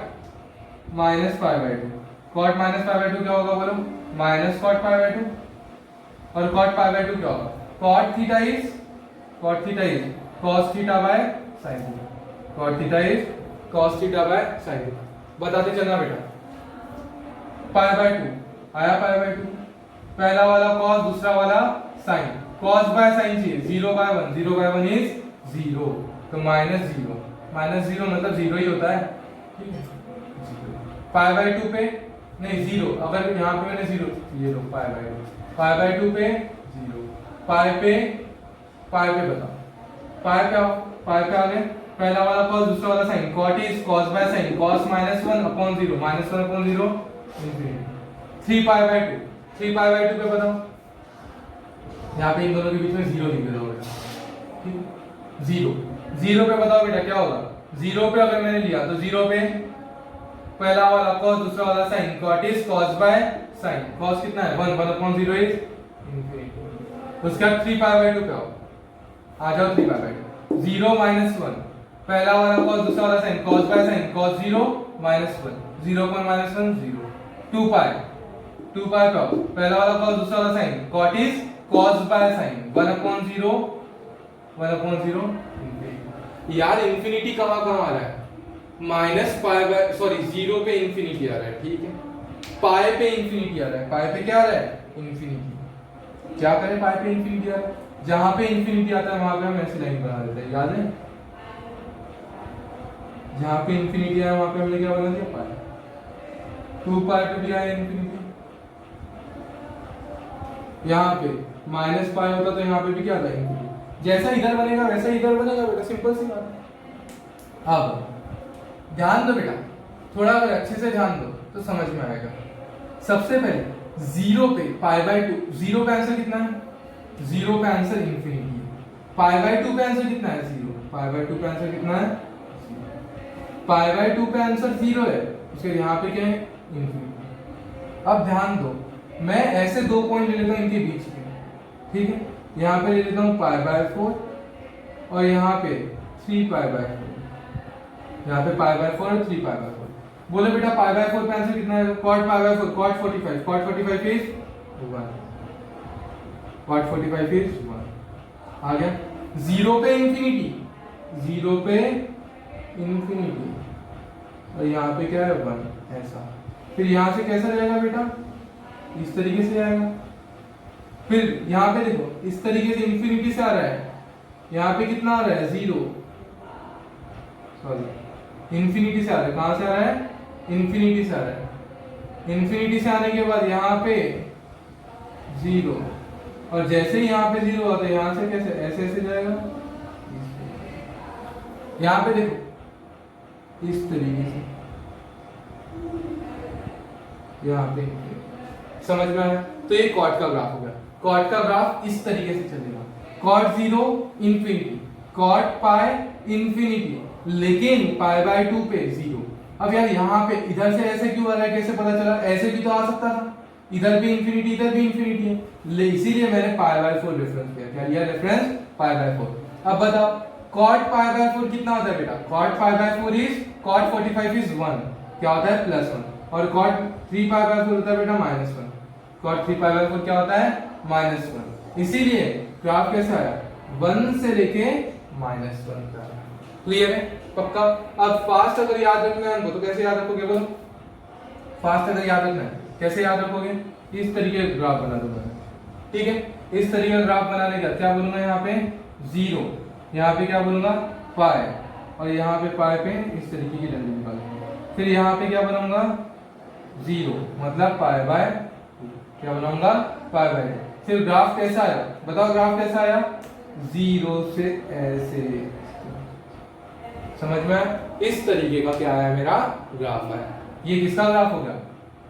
-π/2। cot -π/2 क्या होगा बोलो? -cot π/2। और cot π/2 क्या होगा? cot theta is cos theta by sin theta. cot theta is cos theta by sin theta. बताते चलना बेटा। π/2 आया, π/2 पहला वाला cos, दूसरा वाला sin। cos बाय sin चाहिए, 0/1, 0/1 इज 0, तो -0, -0 मतलब 0 ही होता है, ठीक है? π/2 पे नहीं 0, अगर यहाँ पे मैंने 0, ये लो π/2 पे 0, पाई पे बताओ, पाई पे आओ, पाई पे आ गए। पहला वाला cos, दूसरा वाला sin। cot is cos by sin, cos -1/0, -1/0 infinity. 3π/2, 3π/2 पे बताओ। यहाँ पे इन दोनों के बीच में 0 लिख दो बेटा, ठीक? 0 पे बताओ बेटा क्या होगा? 0 पे अगर मैंने लिया तो 0 पे पहला वाला cos, दूसरा वाला sin। cot is cos by sin, cos कितना है? 1/0 इज इंफिनिटी। उसके बाद 3π/2 पे आओ, आ जाओ 3π/2। 0 - 1, पहला वाला cos, दूसरा वाला sin। cos by sin, cos 0 - 1, 0 पर -1 0। 2π पे आओ, पहला वाला cos, दूसरा वाला sin। cot is cos by sin, 1/0 infinity. यार इंफिनिटी कहाँ आ रहा है? -π/0 पे इंफिनिटी आ रहा है, ठीक है? पाई पे इंफिनिटी आ रहा है। पाई पे क्या आ रहा है? इंफिनिटी। क्या करें? पाई पे इंफिनिटी आ रहा है, जहां पे इंफिनिटी आता है वहां पे हम ऐसी लाइन बना देते हैं, याद है? जहां पे इंफिनिटी आया वहां पे हमने क्या बना दिया? पाई। 2π पे भी आया इंफिनिटी। यहाँ पे -π होता तो यहाँ पे भी क्या था? इंफिनिटी। जैसा इधर बनेगा वैसा इधर बनेगा बेटा, सिंपल सी बात है। अब ध्यान दो बेटा, थोड़ा अगर अच्छे से ध्यान दो तो समझ में आएगा। सबसे पहले 0 पे π/2, 0 पे आंसर कितना है? 0 पे आंसर इंफिनिटी है। π/2 पे आंसर कितना है? 0। π/2 पे आंसर कितना है? π/2 पे आंसर 0 है, उसके यहाँ पे क्या है? इंफिनिटी। अब ध्यान दो, मैं ऐसे 2 पॉइंट ले लेता हूँ इनके बीच में, ठीक है। यहाँ पे ले लेता हूँ π/4 और यहाँ पे 3π/4, यहाँ पे π/4 और 3π/4। बोले बेटा π/4 पे आंसर कितना है? cot π/4, cot 45, cot 45 is 1, cot 45 is 1 आ गया। 0 पे इंफिनिटी, 0 पे इंफिनिटी और यहाँ पे क्या है 1, ऐसा। फिर यहाँ से कैसा रहेगा बेटा? इस तरीके से आएगा। फिर यहाँ पे देखो इस तरीके से इंफिनिटी से आ रहा है, यहाँ पे कितना आ रहा है? 0, सॉरी इंफिनिटी से आ रहा है। कहां से आ रहा है? इंफिनिटी से आ रहा है। इंफिनिटी से आने के बाद यहाँ पे 0 और जैसे ही यहाँ पे 0 आता है यहाँ से कैसे ऐसे ऐसे जाएगा। यहाँ पे देखो इस तरीके से, यहाँ पे समझ में आया? तो ये कॉट का ग्राफ हो गया। कॉट का ग्राफ इस तरीके से चलेगा, cot 0 infinity, cot pi infinity, लेकिन π/2 पे 0। अब यार यहाँ पे इधर से ऐसे क्यों आ रहा है? कैसे पता चला? ऐसे भी तो आ सकता था, इधर भी इंफिनिटी इधर भी इंफिनिटी है, इसीलिए मैंने π/4 रेफरेंस किया। क्या लिया रेफरेंस? π/4। अब बताओ cot π/4 कितना होता है बेटा? cot π/4 इज cot 45 इज 1, क्या होता है? +1। और cot 3π/4 होता है बेटा -1। cot 3π/4 क्या होता है? -1। इसीलिए ग्राफ कैसा आया? 1 से लेके -1 का। क्लियर है? पक्का? अब फास्ट अगर याद रखना है हमको तो कैसे याद रखोगे? बोलो फास्ट अगर याद रखना है कैसे याद रखोगे? इस तरीके का ग्राफ बना दूंगा, ठीक है। इस तरीके का ग्राफ बनाने का क्या बोलूंगा? यहाँ पे 0, यहाँ पे क्या बोलूंगा? पाई, और यहाँ पे पाई पे इस तरीके की डंडी निकालूंगा। फिर यहाँ पे क्या बनाऊंगा? 0 मतलब π/2, क्या बनाऊंगा? π/2। फिर ग्राफ कैसा आया? बताओ ग्राफ कैसा आया? 0 से ऐसे, समझ में आया? इस तरीके का क्या आया? मेरा ग्राफ आया। ये किसका ग्राफ हो गया?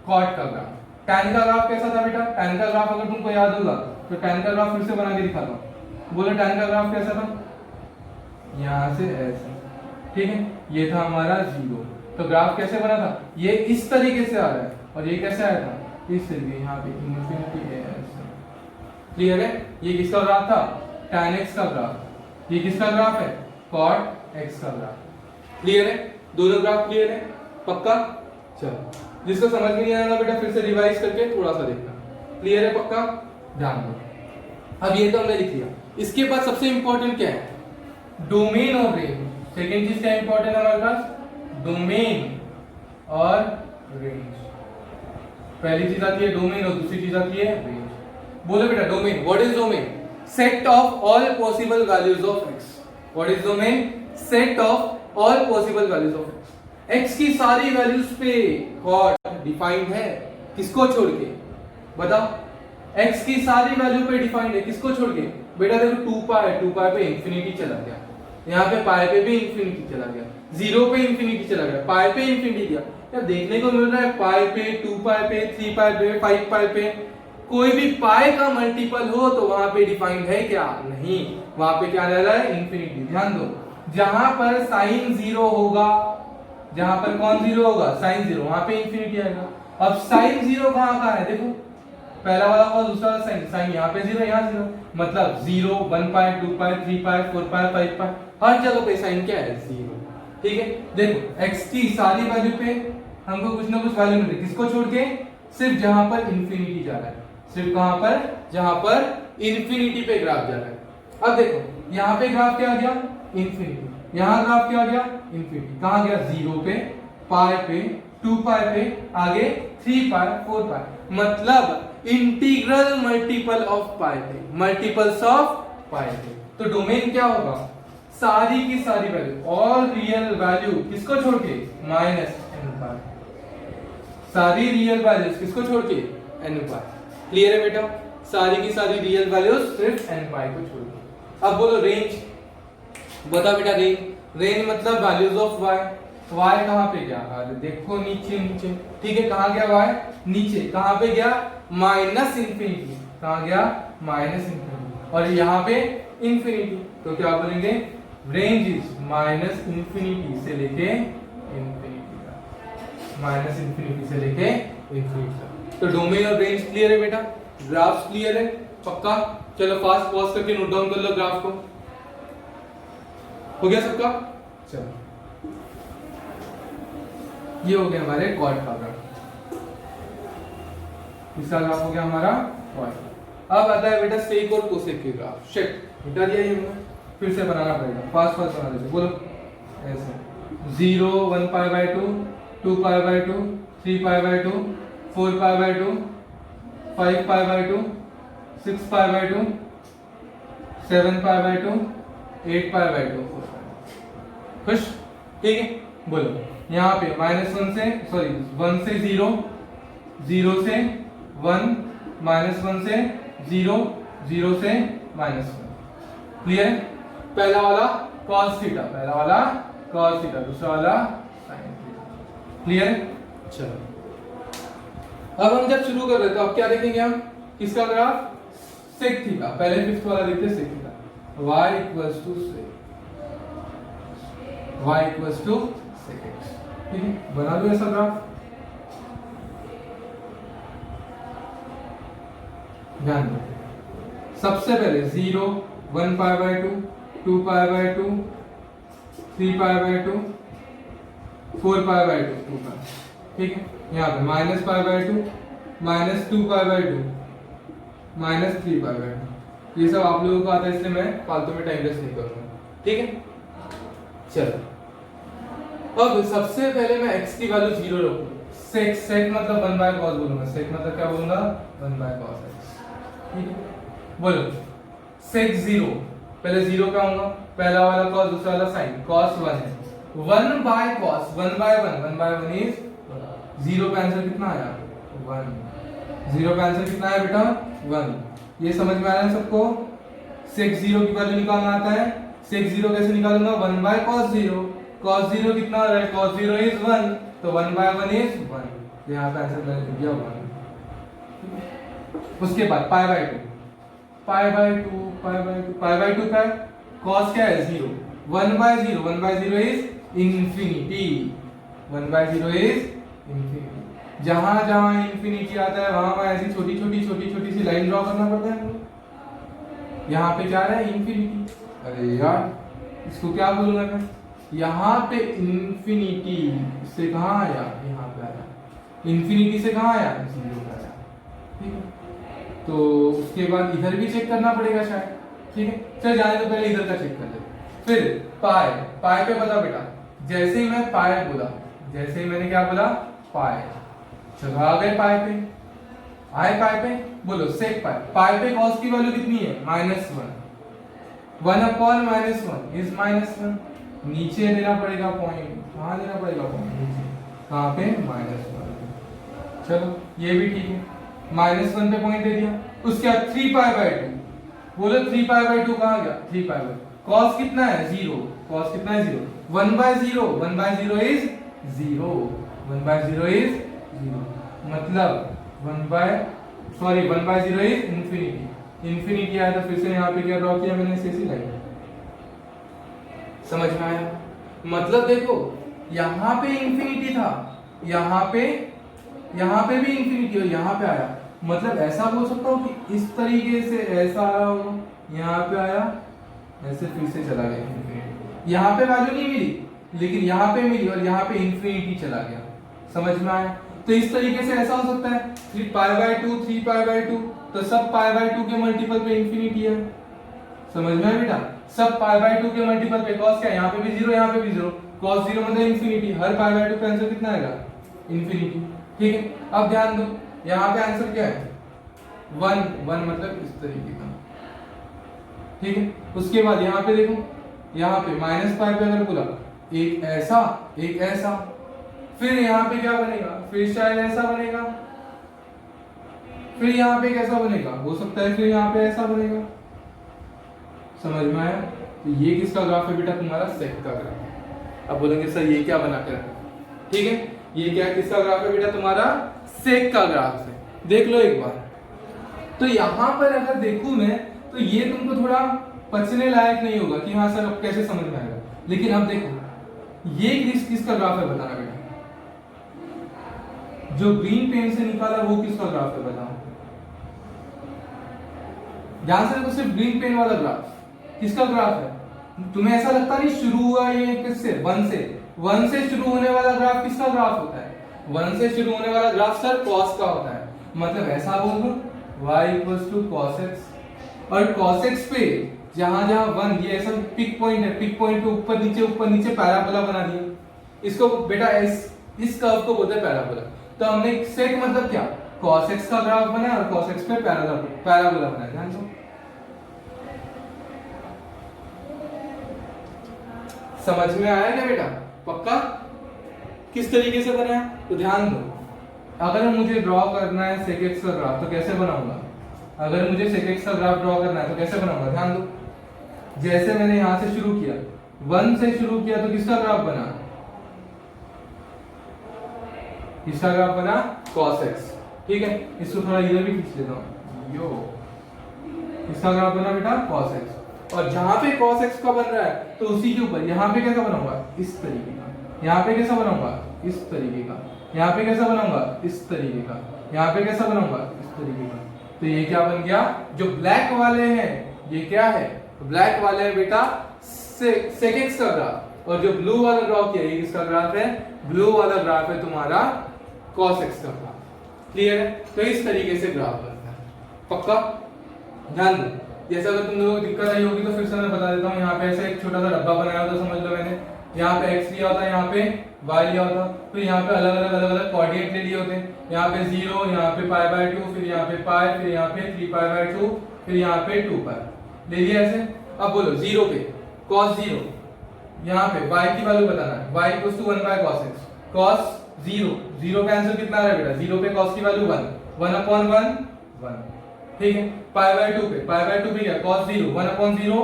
कॉट का ग्राफ। tan का ग्राफ कैसा था बेटा? tan का ग्राफ अगर तुमको याद होगा तो tan का ग्राफ फिर से बना के दिखाता हूं। बोलो tan का ग्राफ कैसा था? यहां से ऐसे, ठीक है। ये था हमारा 0, तो ग्राफ कैसे बना था? ये इस तरीके से आ रहा है और ये कैसे आया था? इस तरीके, यहाँ पे इंफिनिटी ऐसे। क्लियर है? ये किसका ग्राफ था? tan x का ग्राफ। ये किसका ग्राफ है? cot x का ग्राफ। क्लियर है? दोनों ग्राफ क्लियर है? पक्का? चलो, जिसको समझ में नहीं आएगा बेटा फिर से रिवाइज करके थोड़ा सा देखना। क्लियर है? पक्का? ध्यान दो। अब ये तो हमने लिख लिया। इसके बाद सबसे इंपॉर्टेंट क्या है? डोमेन और रेंज। सेकंड चीज क्या इंपॉर्टेंट है हमारे पास? डोमेन और रेंज। पहली चीज आती है डोमेन और दूसरी चीज आती है रेंज। बोलो बेटा domain. What is domain? Set of all possible values of x। What is domain? Set of all possible values of x। x की सारी वैल्यूज पे कॉट डिफाइंड है, किसको छोड़ के? बताओ, x की सारी वैल्यू पे डिफाइंड है, किसको छोड़ के? बेटा देखो 2π है, 2π पे इंफिनिटी चला गया, यहाँ पे पाई पे भी इंफिनिटी चला गया, 0 पे इंफिनिटी चला गया, पाई पे इंफिनिटी गया। यार देखने को मिल रहा है पाई पे, 2π पे, 3π पे, 5π पे कोई भी पाई का मल्टीपल हो तो वहां पे डिफाइंड है क्या? नहीं, वहां पे क्या रह रहा है? इंफिनिटी। ध्यान दो, जहां पर साइन 0 होगा, जहां पर कौन 0 होगा? साइन 0, वहां पे इंफिनिटी आएगा। अब साइन 0 कहां का है? देखो पहला वाला और दूसरा वाला साइन, साइन यहाँ पे 0 यहाँ 0, मतलब 0, 1π, 2π, 3π, 4π, 5π, हर जगह पे साइन क्या है? 0। ठीक है, देखो x की सारी वैल्यू पे हमको कुछ ना कुछ वैल्यू मिल रही है, किसको छोड़ के? सिर्फ जहां पर इंफिनिटी जा रहा है, सिर्फ कहां पर? जहां पर इंफिनिटी पे ग्राफ जा रहा है। अब देखो यहाँ पे ग्राफ क्या आ गया? इंफिनिटी। यहाँ ग्राफ क्या आ गया? इंफिनिटी। कहां गया? 0 पे, पाई पे, 2π पे, आगे 3π, 4π, मतलब इंटीग्रल मल्टीपल ऑफ पाई पे, मल्टीपल्स ऑफ पाई पे। तो डोमेन क्या होगा? सारी की सारी वैल्यू, ऑल रियल वैल्यू, किसको छोड़ के? -n π। सारी रियल वैल्यूज किसको छोड़ के? n π। क्लियर है बेटा? सारी की सारी रियल वैल्यूज सिर्फ n π को छोड़ के। अब बोलो रेंज। बता बेटा रेंज। रेंज मतलब वैल्यूज ऑफ y। y कहां पे गया? देखो नीचे नीचे, ठीक है। कहां गया y? नीचे। कहां पे गया? -इंफिनिटी। कहां गया? -इंफिनिटी। और यहाँ पे इंफिनिटी, तो क्या बोलेंगे? रेंज इज -इंफिनिटी से लेके इंफिनिटी का, -इंफिनिटी से लेके इंफिनिटी तक। तो डोमेन और रेंज क्लियर है बेटा, ग्राफ्स क्लियर है पक्का। चलो फास्ट पॉज करके नोट डाउन कर लो ग्राफ को, हो गया सबका। चलो ये हो गया हमारे कॉर्ड का ग्राफ, इसका ग्राफ हो गया हमारा कॉर्ड। अब आता है बेटा सेक और कोसेक के ग्राफ। शिट मिटा दिया ये हमने, फिर से बनाना पड़ेगा, फास्ट फास्ट बना देते। बोलो ऐसे 0 1 पाई by 2 2 pi by 2 3 pi by 2 4 pi by 2 5 pi by 2 6 pi by 2 7 pi by 2 8 pi by 2। खुश, ठीक है। बोलो यहाँ पे -1 से सॉरी 1 से 0 0 से 1 -1 से 0 0 से -1। क्लियर? पहला वाला cos थीटा, पहला वाला cos थीटा, दूसरा वाला sin थीटा। क्लियर? चलो अब हम जब शुरू कर रहे तो अब क्या देखेंगे हम, किसका ग्राफ, sec थीटा। पहले फिफ्थ वाला देखते sec theta, y equals to sec x। ठीक है, बना लो ऐसा ग्राफ। ध्यान दो, सबसे पहले 0 1 पाई by 2 2 pi by 2 3 pi by 2 4 pi by 2 2 पाई। ठीक है, यहाँ पे minus pi by 2 -2 pi by 2 -3 pi by 2। ये सब आप लोगों को आता है, इसलिए मैं फालतू में टाइम वेस्ट नहीं करूंगा। ठीक है, चलो अब सबसे पहले मैं x की वैल्यू 0 रखूंगा। sec मतलब 1 बाय cos बोलूंगा, sec मतलब क्या बोलूंगा 1 बाय cos x। ठीक है, बोलो sec 0, पहले 0 क्या होगा, पहला वाला cos दूसरा वाला sin, cos 1 है 1 बाय cos 1 बाय 1 इज 0 का आंसर कितना आया 1। 0 का आंसर कितना है बेटा 1। ये समझ में आ रहा है सबको? sec 0 की वैल्यू निकालना आता है। sec 0 कैसे निकालूंगा, 1 बाय cos 0। cos 0 कितना आ रहा है, cos 0 इज 1, तो 1 बाय 1 इज 1। यहाँ पे आंसर मैंने लिख दिया 1। उसके बाद pi by 2 pi by 2 pi by 2 pi by 2 क्या है, cos क्या है 0, 1 by 0 is infinity. 1 by 0 is infinity. जहां जहां इंफिनिटी आता है वहां वहां ऐसी छोटी छोटी सी लाइन ड्रॉ करना पड़ता है हमको। यहाँ पे क्या है इंफिनिटी, अरे यार इसको क्या बोलूंगा मैं, यहाँ पे इंफिनिटी से कहाँ आया, यहाँ पे आया। इंफिनिटी से कहाँ आया, 0 पे आया। ठीक है, तो उसके बाद इधर भी चेक करना पड़ेगा शायद। ठीक है, चल जाने तो पहले इधर का चेक कर ले। फिर पाई पे बता बेटा, जैसे ही मैं पाई बोला, जैसे ही मैंने क्या बोला पाई, चलो आ गए पाई पे, आए पाई पे, बोलो सेक पाई पे cos की वैल्यू कितनी है -1। 1 अपॉन -1 इज -1। नीचे लेना पड़ेगा पॉइंट, कहाँ लेना पड़ेगा पॉइंट, नीचे। कहाँ पे -1। चलो ये भी ठीक है, -1 पे पॉइंट दे दिया। उसके बाद 3 पाई बाय 2, बोलो 3 पाई बाय 2 कहाँ गया, 3 पाई बाय, cos कितना है 0, cos कितना है 0, 1 बाय 0 इज 0, 1 बाय 0 इज 0, मतलब 1 बाय 0 इज इंफिनिटी। इंफिनिटी आया तो फिर से यहाँ पे क्या ड्रॉ किया मैंने, ऐसी लाइन। समझ में आया? मतलब देखो यहाँ पे इंफिनिटी था, यहाँ पे भी इंफिनिटी और यहाँ पे आया, मतलब ऐसा बोल सकता हूँ कि इस तरीके से ऐसा आया होगा, यहाँ पे आया ऐसे फिर से चला गया इंफिनिटी। यहाँ पे वैल्यू नहीं मिली लेकिन यहाँ पे मिली और यहाँ पे इंफिनिटी चला गया। समझ में आया? तो इस तरीके से ऐसा हो सकता है 3 पाई बाय 2 3 पाई बाय 2, तो सब पाई बाय 2 के मल्टीपल पे इंफिनिटी है। समझ में आया बेटा? सब पाई बाय 2 के मल्टीपल पे cos क्या है, यहाँ पे भी 0 यहाँ पे भी 0, cos 0 मतलब इंफिनिटी। हर पाई बाय 2 का आंसर कितना आएगा, इंफिनिटी। ठीक है, अब ध्यान दो यहाँ पे आंसर क्या है 1 मतलब इस तरीके का। ठीक है, उसके बाद यहाँ पे देखो, यहाँ पे माइनस पाई पे अगर बोला एक ऐसा, फिर यहाँ पे क्या बनेगा, फिर शायद ऐसा बनेगा, फिर यहाँ पे कैसा बनेगा, हो सकता है फिर यहाँ पे ऐसा बनेगा। समझ में आया? तो ये किसका ग्राफ है बेटा, तुम्हारा सेक का ग्राफ। अब बोलेंगे सर ये क्या बना कर, ठीक है, ये क्या किसका ग्राफ है बेटा, तुम्हारा सेक का ग्राफ है। देख लो एक बार। तो यहाँ पर अगर देखूं मैं तो ये तुमको थोड़ा पचने लायक नहीं होगा कि हाँ सर अब कैसे समझ में आएगा, लेकिन अब देखो ये किसका ग्राफ है बताना बेटा, जो ग्रीन पेन से निकाला वो किसका ग्राफ है बताओ। ध्यान से देखो, सिर्फ ग्रीन पेन वाला ग्राफ किसका ग्राफ है। तुम्हें ऐसा लगता नहीं शुरू हुआ ये किससे, 1 से। 1 से शुरू होने वाला ग्राफ किसका ग्राफ होता है। 1 से शुरू होने वाला ग्राफ सर cos का होता है। मतलब ऐसा बोल दो y = cos x, और cos x पे जहां जहां 1, ये ऐसा पिक पॉइंट है, पिक पॉइंट पे ऊपर नीचे पैराबोला बना दिया। इसको बेटा इस कर्व को बोलते हैं पैराबोला। तो हमने सेक मतलब क्या, cos x का ग्राफ बनाया और cos x पे पैराबोला बनाया। ध्यान दो, समझ में आया क्या बेटा, पक्का। किस तरीके से बनाया तो ध्यान दो। अगर मुझे ड्रॉ करना है sec x का ग्राफ तो कैसे बनाऊंगा, अगर मुझे sec x का ग्राफ ड्रॉ करना है तो कैसे बनाऊंगा। ध्यान दो, जैसे मैंने यहां से शुरू किया, 1 से शुरू किया तो किसका ग्राफ बना, किसका ग्राफ बना, cos x। ठीक है, इसको थोड़ा इधर भी खींच लेता हूं, यो इसका ग्राफ बना बेटा cos x। और जहां पे cos x का बन रहा है तो उसी के ऊपर यहां पे कैसा बनाऊंगा, इस तरीके का। यहां पे कैसा बनाऊंगा, इस तरीके का। यहां पे कैसा बनाऊंगा, इस तरीके का। यहां पे कैसा बनाऊंगा, इस तरीके का। तो ये क्या बन गया, जो ब्लैक वाले हैं ये क्या है, ब्लैक वाले हैं बेटा sec x का ग्राफ, और जो ब्लू वाला ग्राफ किया ये किसका ग्राफ है, ब्लू वाला ग्राफ है तुम्हारा cos x का ग्राफ। क्लियर है। तो इस तरीके से ग्राफ बनता है, पक्का। ध्यान दो, जैसे अगर तुम लोगों को दिक्कत आई होगी तो फिर से मैं बता देता हूँ। यहाँ पे ऐसे एक छोटा सा डब्बा बनाया होता, समझ लो मैंने यहाँ पे x लिया होता, यहाँ पे y लिया होता, फिर यहाँ पे अलग अलग कोऑर्डिनेट ले लिए होते। यहाँ पे 0, यहाँ पे π/2, फिर यहाँ पे पाई, फिर यहाँ पे 3π/2, फिर यहाँ पे 2π ले लिया ऐसे। अब बोलो 0 पे cos 0, यहाँ पे y की वैल्यू बताना है, y = 1/cos x। cos 0 का आंसर कितना आ रहा है बेटा, 0 पे cos की वैल्यू 1/1 1। ठीक है, π/2 पे क्या, cos 0 1/0 0।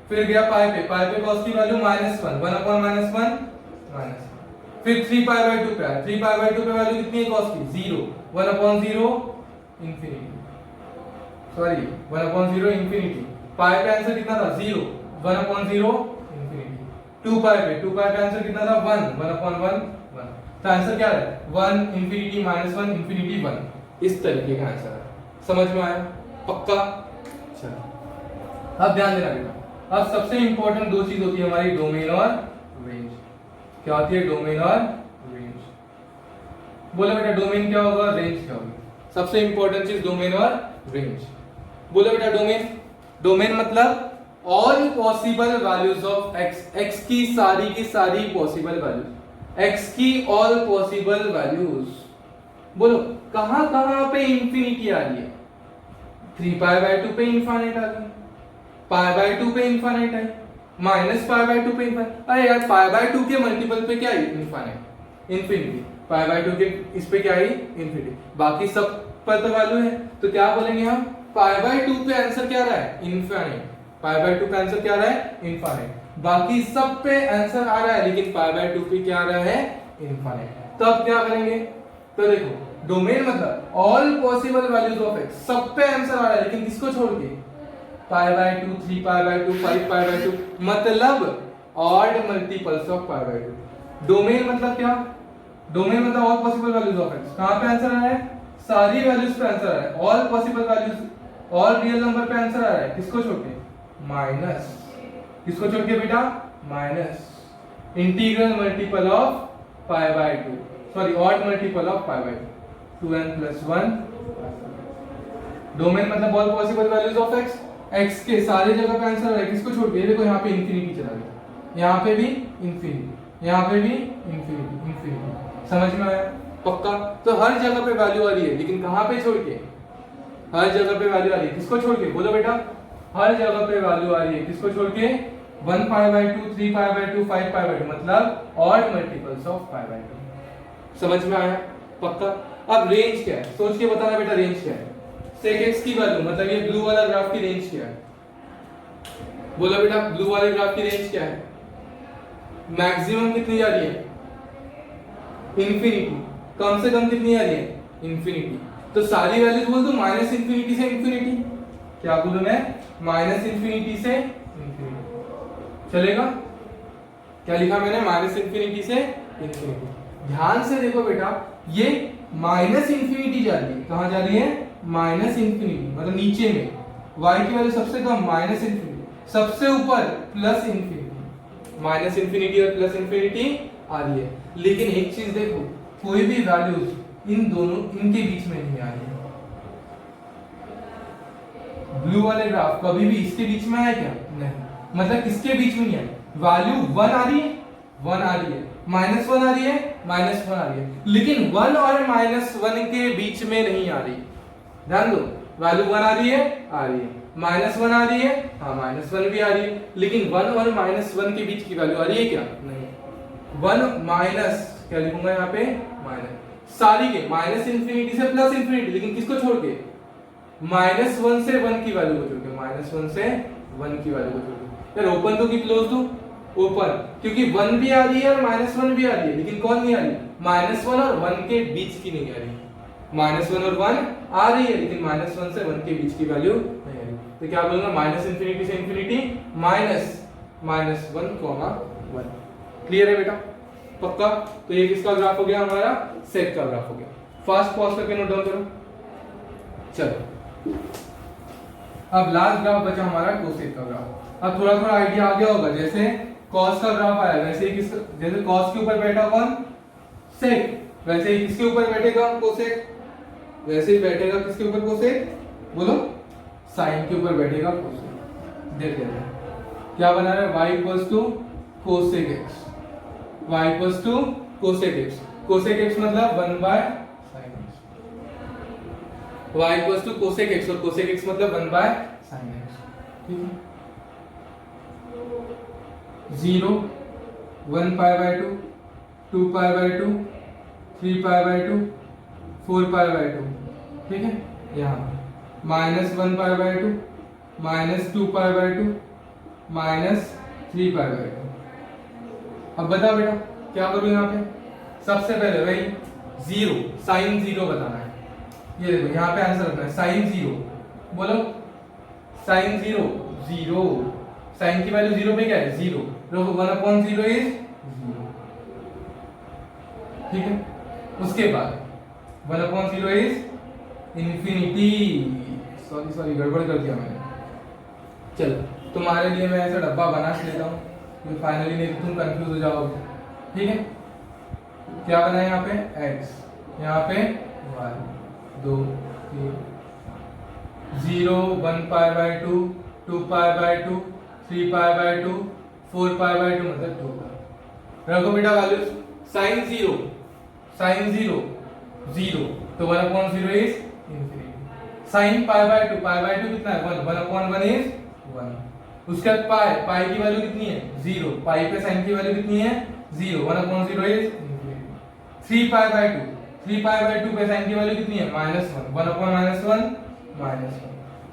फिर गया पाई पे cos की वैल्यू -1 1/-1 -1। फिर 3π/2 पे आया, 3π/2 पे वैल्यू कितनी है cos की, 0 1/0 इंफिनिटी, सॉरी 1/0 इंफिनिटी। पाई पे आंसर कितना था, 0 1/0 इंफिनिटी। 2π पे आंसर कितना था, 1/1 1। तो आंसर क्या है, 1 इंफिनिटी -1 इंफिनिटी 1। इस तरीके का आंसर है, समझ में आया, पक्का। चलो अब ध्यान देना बेटा, अब सबसे इंपॉर्टेंट दो चीज होती है हमारी, डोमेन और रेंज। क्या होती है, डोमेन और रेंज। बोलो बेटा डोमेन क्या होगा, रेंज क्या होगी। सबसे इंपॉर्टेंट चीज डोमेन और रेंज। बोलो बेटा डोमेन मतलब all possible values of x की सारी पॉसिबल वैल्यूज, x की ऑल पॉसिबल वैल्यूज। बोलो कहां कहां पे इंफिनिटी आ रही है, 3π/2 पे इनफाइनाइट आ रही है, π/2 पे इनफाइनाइट है, -π/2 पे इनफाइनाइट। अरे यार π/2 के मल्टीपल पे क्या है, इनफाइनाइट इंफिनिटी। π/2 के इस पे क्या है, इंफिनिटी। बाकी सब पर तो वैल्यू है, तो क्या बोलेंगे हम, π/2 पे आंसर क्या रहा है, इनफाइनाइट। π/2 पे आंसर क्या रहा है, इनफाइनाइट। बाकी सब पे आंसर आ रहा है, लेकिन π/2 पे क्या आ रहा है, इनफाइनाइट। तो अब क्या करेंगे, तो देखो डोमेन मतलब all possible values of x, सब पे आंसर आ रहा है, लेकिन किसको छोड़ के, π/2 3π/2 5π/2, मतलब ऑड मल्टीपल्स ऑफ π/2। डोमेन मतलब क्या, डोमेन मतलब all possible values of x। कहां पे आंसर आ रहा है, सारी वैल्यूज पे आंसर आ रहा है, all possible values, all real number पे आंसर आ रहा है। किसको छोड़ के, माइनस, किसको छोड़ के बेटा, minus integral multiple of π/2, sorry odd multiple of π/2, 2n + 1। Domain मतलब all possible values of x के सारे जगह पे आंसर आ रहा है, किसको छोड़ के, देखो यहाँ पे इंफिनिटी चला गया, यहाँ पे भी इंफिनिटी, यहाँ पे भी इंफिनिटी। समझ में आया, पक्का। तो हर जगह पे वैल्यू आ रही है, लेकिन कहां पे छोड़ के, हर जगह पे वैल्यू आ रही है, किसको छोड़ के, बोलो बेटा, हर जगह पे वैल्यू आ रही है, किसको छोड़ के, 1π/2 3π/2 5π/2, मतलब ऑड मल्टीपल्स ऑफ π/2। समझ में आया, पक्का। अब रेंज क्या है, सोच के बताना बेटा, रेंज क्या है। sec x की वैल्यू मतलब ये ब्लू वाला ग्राफ की रेंज क्या है, बोलो बेटा ब्लू वाले ग्राफ की रेंज क्या है, मैक्सिमम कितनी जा रही है, इंफिनिटी। कम से कम कितनी आ रही है, इंफिनिटी। तो सारी वैल्यूज बोल दो -∞ से इंफिनिटी। क्या बोलूं मैं, -∞ से इंफिनिटी चलेगा। क्या लिखा मैंने, -∞ से इंफिनिटी। ध्यान से देखो बेटा, ये माइनस इंफिनिटी जा रही है, कहां जा रही है, माइनस इंफिनिटी, मतलब नीचे में y की वैल्यू सबसे कम माइनस इंफिनिटी, सबसे ऊपर प्लस इंफिनिटी, माइनस इंफिनिटी और प्लस इंफिनिटी आ रही है। लेकिन एक चीज देखो, कोई भी वैल्यूज इन दोनों इनके बीच में नहीं आ रही है। ब्लू वाले ग्राफ कभी भी इसके बीच में आया क्या, नहीं, मतलब किसके बीच में नहीं है, वैल्यू 1 आ रही है, 1 आ रही है, -1 आ रही है, -1 आ रही है, लेकिन 1 और -1 के बीच में नहीं आ रही। ध्यान दो, वैल्यू 1 आ रही है, -1 आ रही है, हाँ -1 भी आ रही है, लेकिन 1 और -1 के बीच की वैल्यू आ रही है क्या, नहीं। 1 माइनस क्या लिखूंगा यहाँ पे, माइनस सारी के, माइनस इंफिनिटी से प्लस इंफिनिटी, लेकिन किसको छोड़ के, -1 से 1 की वैल्यू को छोड़ के, -1 से 1 की वैल्यू को छोड़ के। यार ओपन तो कि क्लोज दो, ओपन, क्योंकि 1 भी आ रही है और -1 भी आ रही है, लेकिन कौन नहीं आ रही, -1 और 1 के बीच की नहीं आ रही। -1 और 1 आ रही है, लेकिन -1 से 1 के बीच की वैल्यू नहीं आ रही। तो क्या बोलूंगा, माइनस इंफिनिटी से इंफिनिटी, -1, 1। क्लियर है बेटा, पक्का। तो ये किसका ग्राफ हो गया, हमारा सेक का ग्राफ हो गया। फास्ट पॉज करके नोट डाउन करो। चलो अब लास्ट ग्राफ बचा हमारा कोसेक का ग्राफ। अब थोड़ा थोड़ा आइडिया आ गया होगा, जैसे कॉस का ग्राफ आया वैसे ही किसका, जैसे कॉस के ऊपर बैठा कौन, सेक, वैसे ही किसके ऊपर बैठेगा, कोसेक, वैसे ही बैठेगा किसके ऊपर, कोसेक, बोलो, साइन के ऊपर बैठेगा कोसेक। देख लेते हैं क्या बना रहा है, y equals to cosec x, y equals to cosec x, cosec x मतलब 1 by sin x, y equals to cosec x, और कोसेक x मतलब 1 बाय sin x, ठीक है। 0, 1 पाई by 2, 2 pi by 2, 3 pi by 2, 4 pi by 2, ठीक है। यहाँ -1 पाई by 2, -2 pi by 2, -3 pi by 2। अब बताओ बेटा क्या करूँ यहाँ पे, सबसे पहले भाई 0 साइन 0 बताना है। ये देखो यहाँ पे आंसर रखना है साइन 0, बोलो साइन 0, 0, साइन की वैल्यू 0 पे क्या है, 0, देखो 1/0 इज 0, ठीक है। उसके बाद 1/0 इज इंफिनिटी, सॉरी गड़बड़ कर दिया मैंने। चलो तुम्हारे लिए मैं ऐसा डब्बा बना लेता हूँ, तो फाइनली नहीं तुम कंफ्यूज हो जाओगे, ठीक है। क्या बना है यहाँ पे, x, यहाँ पे y, 2, 3, 0, 1 pi by 2, 2 pi by 2, 3 pi by 2, 4 pi by 2 मतलब 2 पाई। रखो बेटा वैल्यू, साइन 0, 0, तो 1/0 is infinity. Sine pi by 2 कितना है, 1, 1/1 इज 1। उसके बाद पाई की वैल्यू कितनी है, 0, पाई पे साइन की वैल्यू कितनी है, 0, 1/0 इज इंफिनिटी। 3 पाई बाय 2 पे साइन की वैल्यू कितनी है, -1, 1/-1, -1।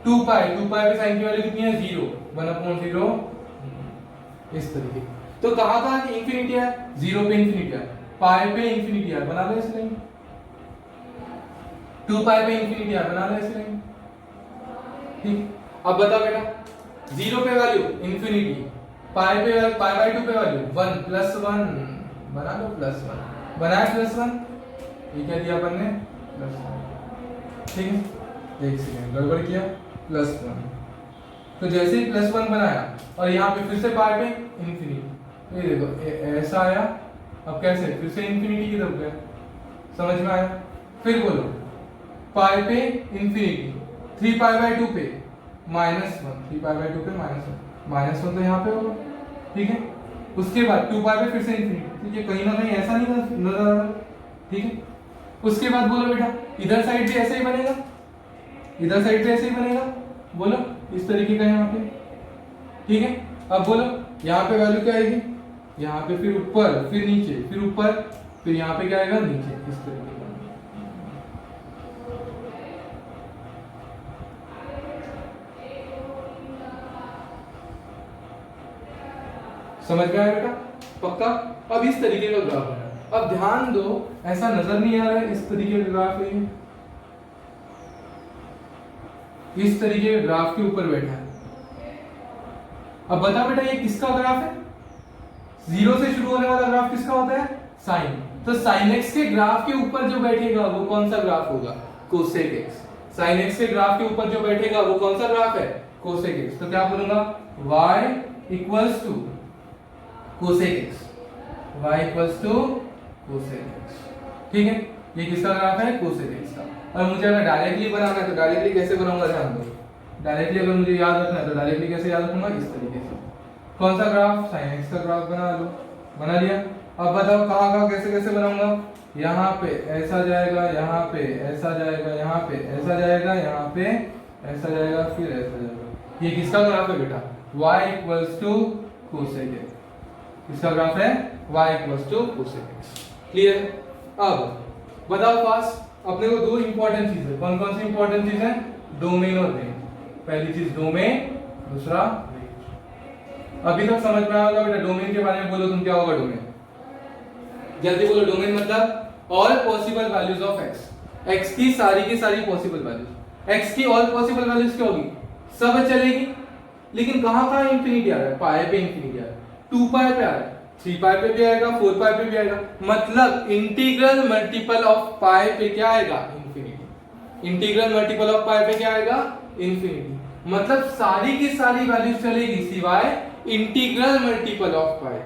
2 पाई पे साइन की वैल्यू कितनी है, 0, 1/0, इस तरीके। तो कहां कहां इंफिनिटी है, 0 पे इंफिनिटी है, पाई पे इंफिनिटी है, बना लो इस लाइन। 2 पाई पे इंफिनिटी है, बना लो इस लाइन, ठीक। अब बताओ बेटा 0 पे वैल्यू इंफिनिटी, पाई बाय 2 पे वैल्यू 1 + 1, बना लो +1, बनाया +1, ये क्या दिया अपन ने, +1, ठीक है। एक सेकंड गड़बड़ किया, +1, तो जैसे ही +1 बनाया और यहाँ पे फिर से पाई पे इंफिनिटी, तो ये देखो ऐसा आया। अब कैसे, फिर से इंफिनिटी की तरफ गया, समझ में आया। फिर बोलो पाई पे इंफिनिटी, 3 पाई बाय 2 पे -1, 3 पाई बाय 2 पे -1 तो यहाँ पे होगा, ठीक है। उसके बाद 2 पाई पे फिर से इंफिनिटी, ठीक है, कहीं ना कहीं ऐसा नहीं नजर आ रहा, ठीक है। उसके बाद बोलो बेटा इधर साइड भी ऐसे ही बनेगा, इधर साइड भी ऐसे ही बनेगा, बोलो इस तरीके का यहाँ पे, ठीक है। अब बोलो यहाँ पे वैल्यू क्या आएगी, यहाँ पे फिर ऊपर, फिर नीचे, फिर ऊपर, फिर यहाँ पे क्या आएगा, नीचे, इस तरीके का। समझ में आया बेटा, पक्का। अब इस तरीके का ग्राफ है। अब ध्यान दो, ऐसा नजर नहीं आ रहा है, इस तरीके का ग्राफ है, इस तरीके के ग्राफ के ऊपर बैठा है। अब बता बेटा ये किसका ग्राफ है, 0 से शुरू होने वाला ग्राफ किसका होता है, साइन। तो sin x के ग्राफ के ऊपर जो बैठेगा वो कौन सा ग्राफ होगा? cosec x। sin x के ग्राफ के ऊपर जो बैठेगा वो कौन सा ग्राफ है? cosec x। तो क्या बोलूंगा? y equals to cosec x, y equals to cosec x। ठीक है, ये किसका ग्राफ है? cosec x का। और मुझे अगर डायरेक्टली बनाना है तो डायरेक्टली कैसे बनाऊंगा? ध्यान दो, डायरेक्टली अगर मुझे याद रखना है तो डायरेक्टली कैसे याद रखूंगा? इस तरीके से। कौन सा ग्राफ? sin x का ग्राफ बना लो। बना लिया। अब बताओ कहाँ कहाँ कैसे कैसे बनाऊंगा? यहाँ पे ऐसा जाएगा, यहाँ पे ऐसा जाएगा, यहाँ पे ऐसा जाएगा, यहाँ पे ऐसा जाएगा, फिर ऐसा जाएगा। ये किसका ग्राफ है बेटा? y equals to cosec x। किसका ग्राफ है? y equals to cosec x। Clear? अब बताओ फास्ट, अपने को दो इंपॉर्टेंट चीज है। कौन कौन सी इंपॉर्टेंट चीज है? डोमेन और रेंज। पहली चीज डोमेन, दूसरा रेंज। अभी तक समझ में आया होगा बेटा। डोमेन के बारे में बोलो तुम, क्या होगा डोमेन? जल्दी बोलो। डोमेन मतलब all possible values of x। x की सारी पॉसिबल वैल्यूज। x की ऑल पॉसिबल वैल्यूज क्या होगी? सब चलेगी, लेकिन कहां कहां इंफिनिटी आ रहा है? पाई पे इंफिनिटी आ रहा है, 2 पाई पे आ रहा है, 3 पाई पे भी आएगा, 4 पाई पे भी आएगा। मतलब इंटीग्रल मल्टीपल ऑफ पाई पे क्या आएगा? इंफिनिटी। इंटीग्रल मल्टीपल ऑफ पाई पे क्या आएगा? इंफिनिटी। मतलब सारी की सारी वैल्यूज चलेगी सिवाय इंटीग्रल मल्टीपल ऑफ पाई।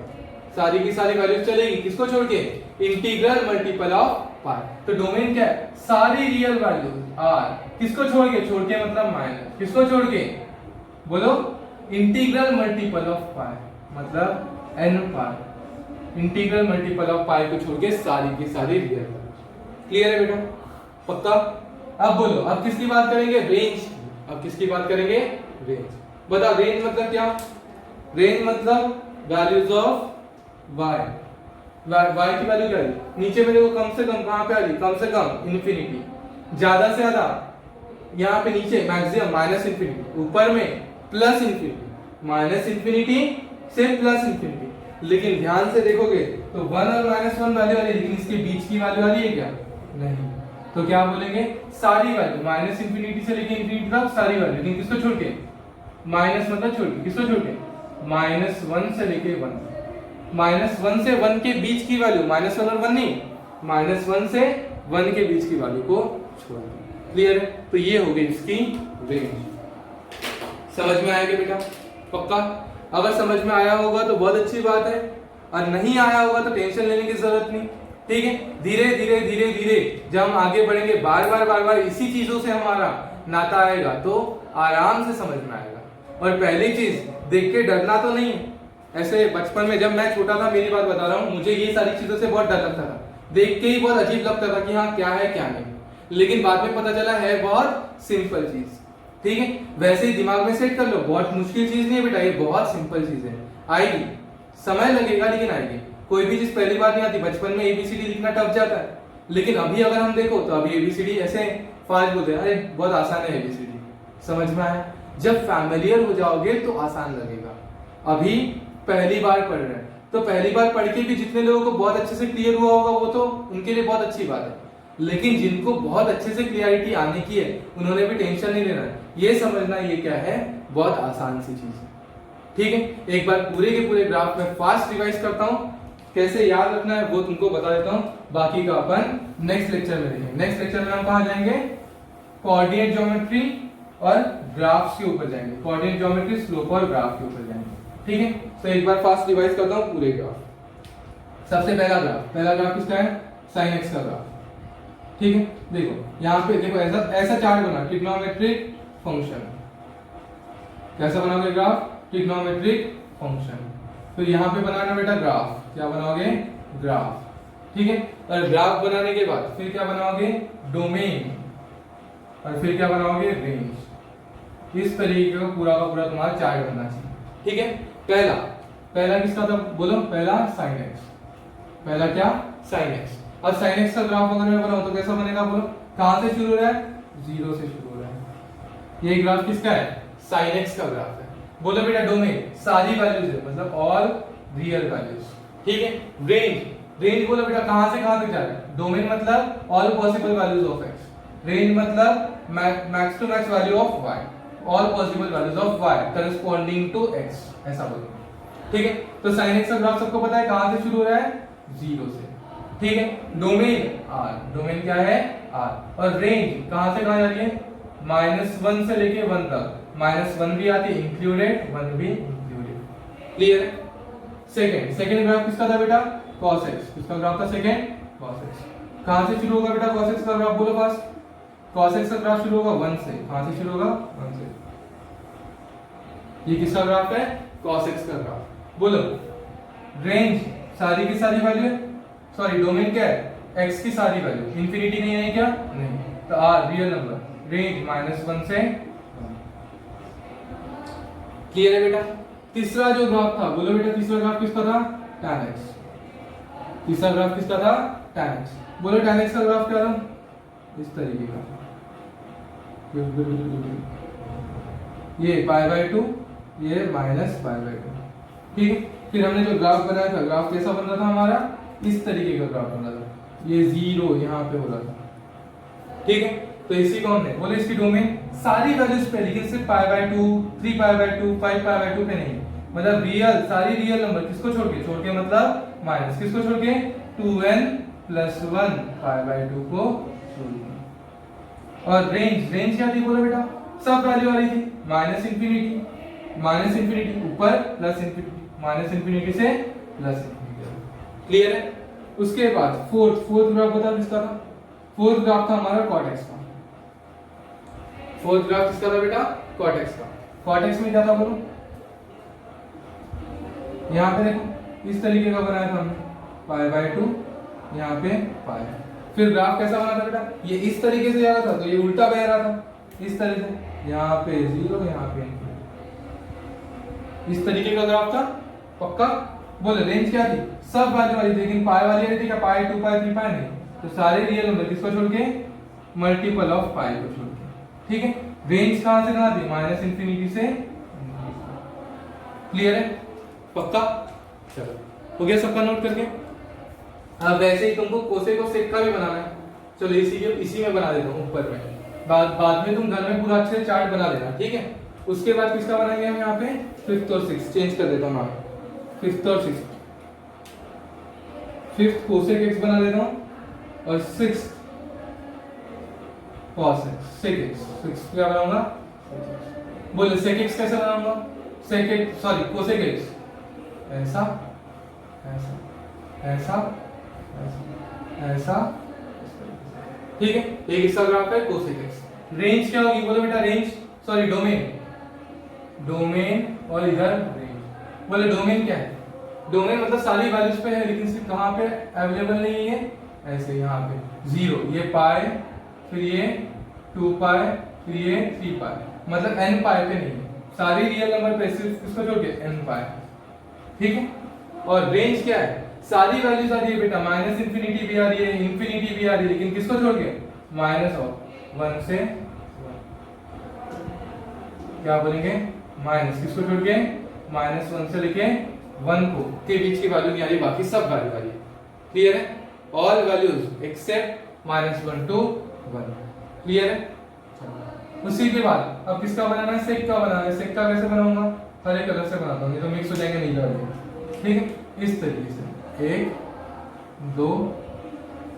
सारी की सारी वैल्यूज चलेगी, किसको छोड़ के? इंटीग्रल मल्टीपल ऑफ पाई। तो डोमेन क्या है? सारी रियल वैल्यूज आर, किसको छोड़ के? छोड़ के मतलब माइनस, किसको छोड़ के? बोलो। इंटीग्रल मल्टीपल ऑफ पाई मतलब n pi. Integral multiple of pi को छोड़ के सारी की सारी रियल वैल्यूज। क्लियर है बेटा? पक्का? अब बोलो, अब किसकी बात करेंगे? रेंज। अब किसकी बात करेंगे? रेंज। बताओ रेंज मतलब क्या? रेंज मतलब वैल्यूज ऑफ y। y की वैल्यू क्या है? नीचे मेरे को कम से कम कहां पे आ रही? कम से कम इंफिनिटी, ज्यादा से ज्यादा यहाँ पे नीचे मैक्सिमम माइनस इंफिनिटी, ऊपर में प्लस इंफिनिटी, माइनस इंफिनिटी से प्लस इंफिनिटी। लेकिन ध्यान से देखोगे तो 1 और -1 वैल्यू आ रही है, लेकिन इसके बीच की वैल्यू आ रही है क्या? नहीं। तो क्या बोलेंगे? सारी वैल्यू माइनस इंफिनिटी से लेके इंफिनिटी तक सारी वैल्यू, लेकिन किसको छोड़ के? माइनस मतलब छोड़ के, किसको छोड़ के? -1 से लेके 1। -1 से 1 के बीच की वैल्यू, -1 और 1 नहीं, -1 से 1 के बीच की वैल्यू को छोड़ दो। क्लियर है? तो ये हो गई इसकी रेंज। समझ में आएगा बेटा? पक्का? अगर समझ में आया होगा तो बहुत अच्छी बात है, और नहीं आया होगा तो टेंशन लेने की जरूरत नहीं। ठीक है, धीरे धीरे धीरे धीरे जब हम आगे बढ़ेंगे, बार बार इसी चीजों से हमारा नाता आएगा तो आराम से समझ में आएगा। और पहली चीज, देख के डरना तो नहीं है। ऐसे बचपन में जब मैं छोटा था, मेरी बात बता रहा हूँ, मुझे ये सारी चीजों से बहुत डर लगता था, देख के ही बहुत अजीब लगता था कि हाँ क्या है क्या नहीं, लेकिन बाद में पता चला है बहुत सिंपल चीज। ठीक है, वैसे ही दिमाग में सेट कर लो, बहुत मुश्किल चीज नहीं है बेटा, ये बहुत सिंपल चीज है, आएगी, समय लगेगा लेकिन आएगी। कोई भी चीज पहली बार नहीं आती। बचपन में एबीसीडी लिखना टफ जाता है, लेकिन अभी अगर हम देखो तो अभी एबीसीडी ऐसे फास्ट बोलते हैं, अरे बहुत आसान है एबीसीडी। समझ में आया? जब फैमिलियर हो जाओगे तो आसान लगेगा। अभी पहली बार पढ़ रहे हैं तो पहली बार पढ़ के भी जितने लोगों को बहुत अच्छे से क्लियर हुआ होगा वो तो उनके लिए बहुत अच्छी बात है, लेकिन जिनको बहुत अच्छे से क्लियरिटी आने की है उन्होंने भी टेंशन नहीं लेना है। ये समझना ये क्या है, बहुत आसान सी चीज है। ठीक है, एक बार पूरे के पूरे ग्राफ में फास्ट रिवाइज करता हूँ, कैसे याद रखना है वो तुमको बता देता हूँ, बाकी का अपन नेक्स्ट लेक्चर में देखेंगे। नेक्स्ट लेक्चर में हम कहाँ जाएंगे? कोऑर्डिनेट ज्योमेट्री और ग्राफ्स के ऊपर जाएंगे। कोऑर्डिनेट ज्योमेट्री, स्लोप और ग्राफ के ऊपर जाएंगे। ठीक है, तो एक बार फास्ट रिवाइज करता हूँ पूरे ग्राफ। सबसे पहला ग्राफ किसका है? sin x का ग्राफ। ठीक है, देखो यहाँ पे देखो, ऐसा चार्ट बना, ट्रिग्नोमेट्रिक फंक्शन। कैसा बनाओगे ग्राफ? Trigonometric function. तो यहाँ पे बनाना बेटा ग्राफ, क्या बनाओगे? ग्राफ। ठीक है, और ग्राफ बनाने के बाद फिर क्या बनाओगे? डोमेन, और फिर क्या बनाओगे? रेंज। इस तरीके का पूरा तुम्हारा चार्ट बनना चाहिए। ठीक है, पहला किसका था बोलो? पहला sin x। पहला क्या? sin x। अब sin x का ग्राफ अगर मैं बनाऊं तो कैसा बनेगा बोलो? कहां से शुरू हो रहा है? 0 से शुरू हो रहा है। ये ग्राफ किसका है? sin x का ग्राफ है। बोलो बेटा डोमेन, सारी वैल्यूज है, मतलब ऑल रियल वैल्यूज। ठीक है, रेंज बोलो बेटा कहां से कहां तक जा रहा है? डोमेन मतलब all possible values of x, range मतलब max to max value of y, all possible values of y corresponding to x, ऐसा बोलेंगे। ठीक है, तो sin x का ग्राफ सबको पता है कहां से शुरू हो रहा है? 0 से। ठीक है। डोमेन आर, डोमेन क्या है आर। और रेंज कहां से कहां जा रही है, -1 से लेके 1 तक। -1 भी आती है इंक्लूडेड, 1 भी इंक्लूडेड। क्लियर है। सेकंड ग्राफ किसका था बेटा, cos x। किसका ग्राफ था सेकंड, cos x। कहां से शुरू होगा बेटा cos x का ग्राफ, बोलो फास्ट। cos x का ग्राफ शुरू होगा 1 से। कहां से शुरू होगा, 1 से। ये किसका ग्राफ है, cos x का ग्राफ। बोलो रेंज सारी की सारी वैल्यू, सॉरी डोमेन क्या है, x की सारी वैल्यू, इंफिनिटी नहीं है क्या, नहीं। तो r रियल नंबर, रेंज -1 से 1। क्लियर है बेटा। तीसरा जो ग्राफ था, बोलो बेटा तीसरा ग्राफ किसका था, tan x। तीसरा ग्राफ किसका था, tan x। बोलो tan x का ग्राफ क्या था, इस तरीके का, ये π/2, ये -π/2। ठीक है। फिर हमने जो ग्राफ बनाया था, ग्राफ कैसा बन रहा था हमारा, इस तरीके का ग्राफ बन रहा था, ये 0 यहाँ पे हो रहा था। ठीक है। तो इसी कौन है, बोले इसकी डोमेन सारी वैल्यूज पे, लेकिन सिर्फ π/2, 3π/2, 5π/2 पे नहीं, मतलब रियल, सारी रियल नंबर किसको छोड़ के मतलब माइनस, किसको छोड़ के 2n + 1 π/2 को छोड़ के। और रेंज क्या थी, बोलो बेटा सब वैल्यू वाली थी, -∞ ऊपर +∞, -∞ से +∞। क्लियर है। उसके बाद फोर्थ ग्राफ बता किसका था, फोर्थ ग्राफ था हमारा cot x का। फोर्थ ग्राफ किसका था बेटा, cot x का। cot x में क्या था बोलो, यहाँ पे देखो इस तरीके का बनाया था हमने, π/2, यहाँ पे π। फिर ग्राफ कैसा बना था बेटा, ये इस तरीके से जा रहा था, तो ये उल्टा बह रहा था, इस तरह से, यहाँ पे 0, यहाँ पे इस तरीके का ग्राफ था। पक्का। बोले रेंज क्या थी, सब वैल्यू वाली थी, लेकिन पाई वाली थी क्या, पाई 2 पाई 3 पाई नहीं, तो सारे रियल नंबर किसको छोड़ के, मल्टीपल ऑफ पाई को छोड़ के। ठीक है। रेंज कहां से कहां थी, -∞ से। क्लियर है। पक्का। चलो हो गया सबका नोट करके। अब वैसे ही तुमको कोसे को सेक का भी बनाना है, चलो इसी में बना देता हूँ ऊपर में, बाद में तुम घर में पूरा अच्छे से चार्ट बना देना। ठीक है। उसके बाद किसका बनाएंगे हम, यहाँ पे 5th और 6th चेंज कर देता हूँ, 5th और 6th। 5th कोसेक x बना देता हूँ और 6th cosec, sec x। 6th क्या बनाऊंगा, बोले sec x कैसे बनाऊंगा, sec x sorry cosec x ऐसा ऐसा ऐसा ऐसा ऐसा। ठीक है। एक इसका ग्राफ है cosec x। रेंज क्या होगी, बोलो बेटा रेंज, सॉरी डोमेन और इधर रेंज। बोले डोमेन क्या है, डोमेन मतलब सारी वैल्यूज पे है, लेकिन सिर्फ कहां पे अवेलेबल नहीं है, ऐसे यहाँ पे 0, ये पाई, फिर ये 2 पाई, फिर ये 3 पाई, मतलब n पाई पे नहीं है, सारी रियल नंबर पे सिर्फ किसको छोड़ के n पाई। ठीक है। और रेंज क्या है, सारी वैल्यूज आ रही है बेटा, -∞ भी आ रही है, इंफिनिटी भी आ रही है, लेकिन किसको छोड़ के, -1 से 1। क्या बोलेंगे, माइनस किसको छोड़ के, -1 से लेके 1 को के बीच की वैल्यू नहीं आ रही, बाकी सब वैल्यू आ रही है। क्लियर है। All values except -1 to 1। Clear है। उसी के बाद अब किसका बनाना है, सेक का बनाना है। सेक का कैसे बनाऊंगा, हरे कलर से बनाता हूँ, नहीं तो मिक्स हो जाएंगे नीले वाले। ठीक है। इस तरीके से 1 2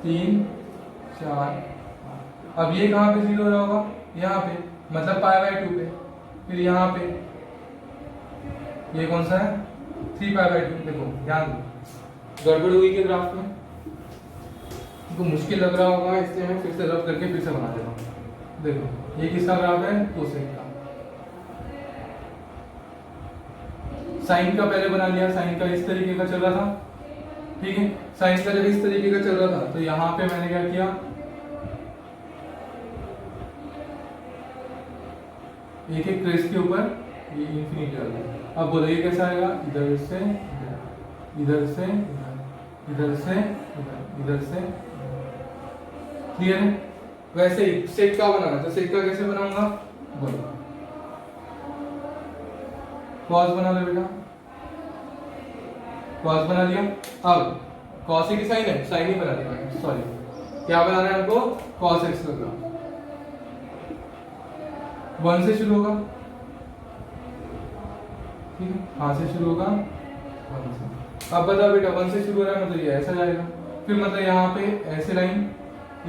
3 4। अब ये कहाँ पे 0 हो रहा होगा, यहाँ पे, मतलब π/2 पे। फिर यहाँ पे ये कौन सा है, 3π/2। देखो ध्यान दो, गड़बड़ हुई के ग्राफ में, तो मुश्किल लग रहा होगा, इसलिए मैं फिर से रब करके फिर से बना देता हूँ। देखो ये किसका ग्राफ है, कोसेक का। साइन का पहले बना लिया, साइन का इस तरीके का चल रहा था। ठीक है। साइन का जब इस तरीके का चल रहा था, तो यहाँ पे मैंने क्या किया, एक एक ट्रेस के ऊपर ये इंफिनिटी आ गया। अब बोलो ये कैसा आएगा, इधर से इधर से इधर से इधर से। क्लियर है। वैसे ही सेक का बनाना, तो सेक का कैसे बनाऊंगा, बोलो कॉस बना लो बेटा, कॉस बना लिया। अब कॉस की साइन है, साइन ही बना दिया, सॉरी क्या बनाना है हमको, कॉस एक्स का ग्राफ। 1 से शुरू होगा। ठीक है। कहां से शुरू होगा, 1 से। अब बताओ बेटा 1 से शुरू हो रहा है, मतलब ये ऐसा जाएगा, फिर मतलब यहाँ पे ऐसे लाइन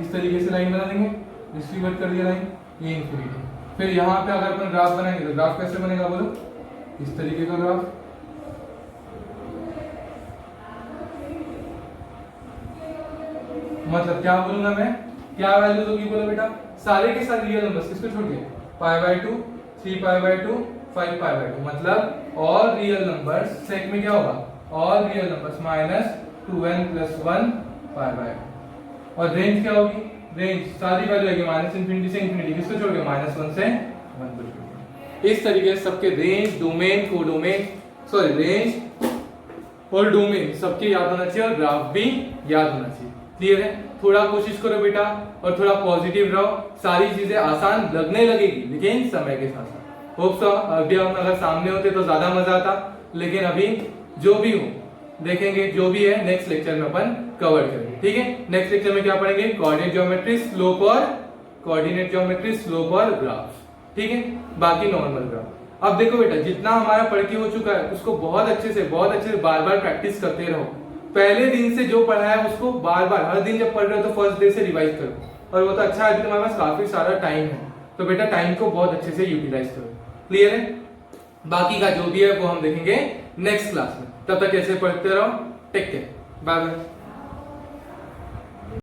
इस तरीके से लाइन बना देंगे, डिस्ट्रीब्यूट कर दिया लाइन, ये इंफिनिटी। फिर यहाँ पे अगर अपन ग्राफ बनाएंगे तो ग्राफ कैसे बनेगा बोलो, इस तरीके का ग्राफ, मतलब क्या बोलूंगा मैं, क्या वैल्यूज होगी बोलो बेटा, सारे के सारे रियल नंबर्स, किसको छोड़ के, π/2, 3π/2, 5π/2, मतलब ऑल रियल नंबर्स, सेक में क्या होगा, all real numbers minus 2n + 1 π/2। और रेंज क्या होगी, रेंज सारी वैल्यू आएगी -∞ से इंफिनिटी, किसको छोड़ के, -1 से 1 को छोड़ के। इस तरीके से सबके range, domain, codomain, sorry range और डोमेन सबके याद होना चाहिए और ग्राफ भी याद होना चाहिए। क्लियर है? थोड़ा कोशिश करो बेटा और थोड़ा पॉजिटिव रहो, सारी चीजें आसान लगने लगेगी लेकिन समय के साथ साथ। होप सो अभी हम अगर सामने होते तो ज्यादा मजा आता, लेकिन अभी जो भी हो देखेंगे, जो भी है नेक्स्ट लेक्चर में अपन कवर करेंगे। ठीक है, नेक्स्ट लेक्चर में क्या पढ़ेंगे, कोऑर्डिनेट ज्योमेट्री, स्लोप और कोऑर्डिनेट ज्योमेट्री, स्लोप और ग्राफ। ठीक है, बाकी नॉर्मल ग्राफ। अब देखो बेटा, जितना हमारा पढ़ के हो चुका है उसको बहुत अच्छे से बार बार प्रैक्टिस करते रहो। पहले दिन से जो पढ़ा है उसको बार बार, हर दिन जब पढ़ रहे हो तो फर्स्ट डे से रिवाइज करो। और वो तो अच्छा है कि तुम्हारे पास काफी सारा टाइम है, तो बेटा टाइम को बहुत अच्छे से यूटिलाइज करो। क्लियर है? बाकी का जो भी है वो हम देखेंगे नेक्स्ट क्लास में। तब तक ऐसे पढ़ते रहो। Take care, bye bye.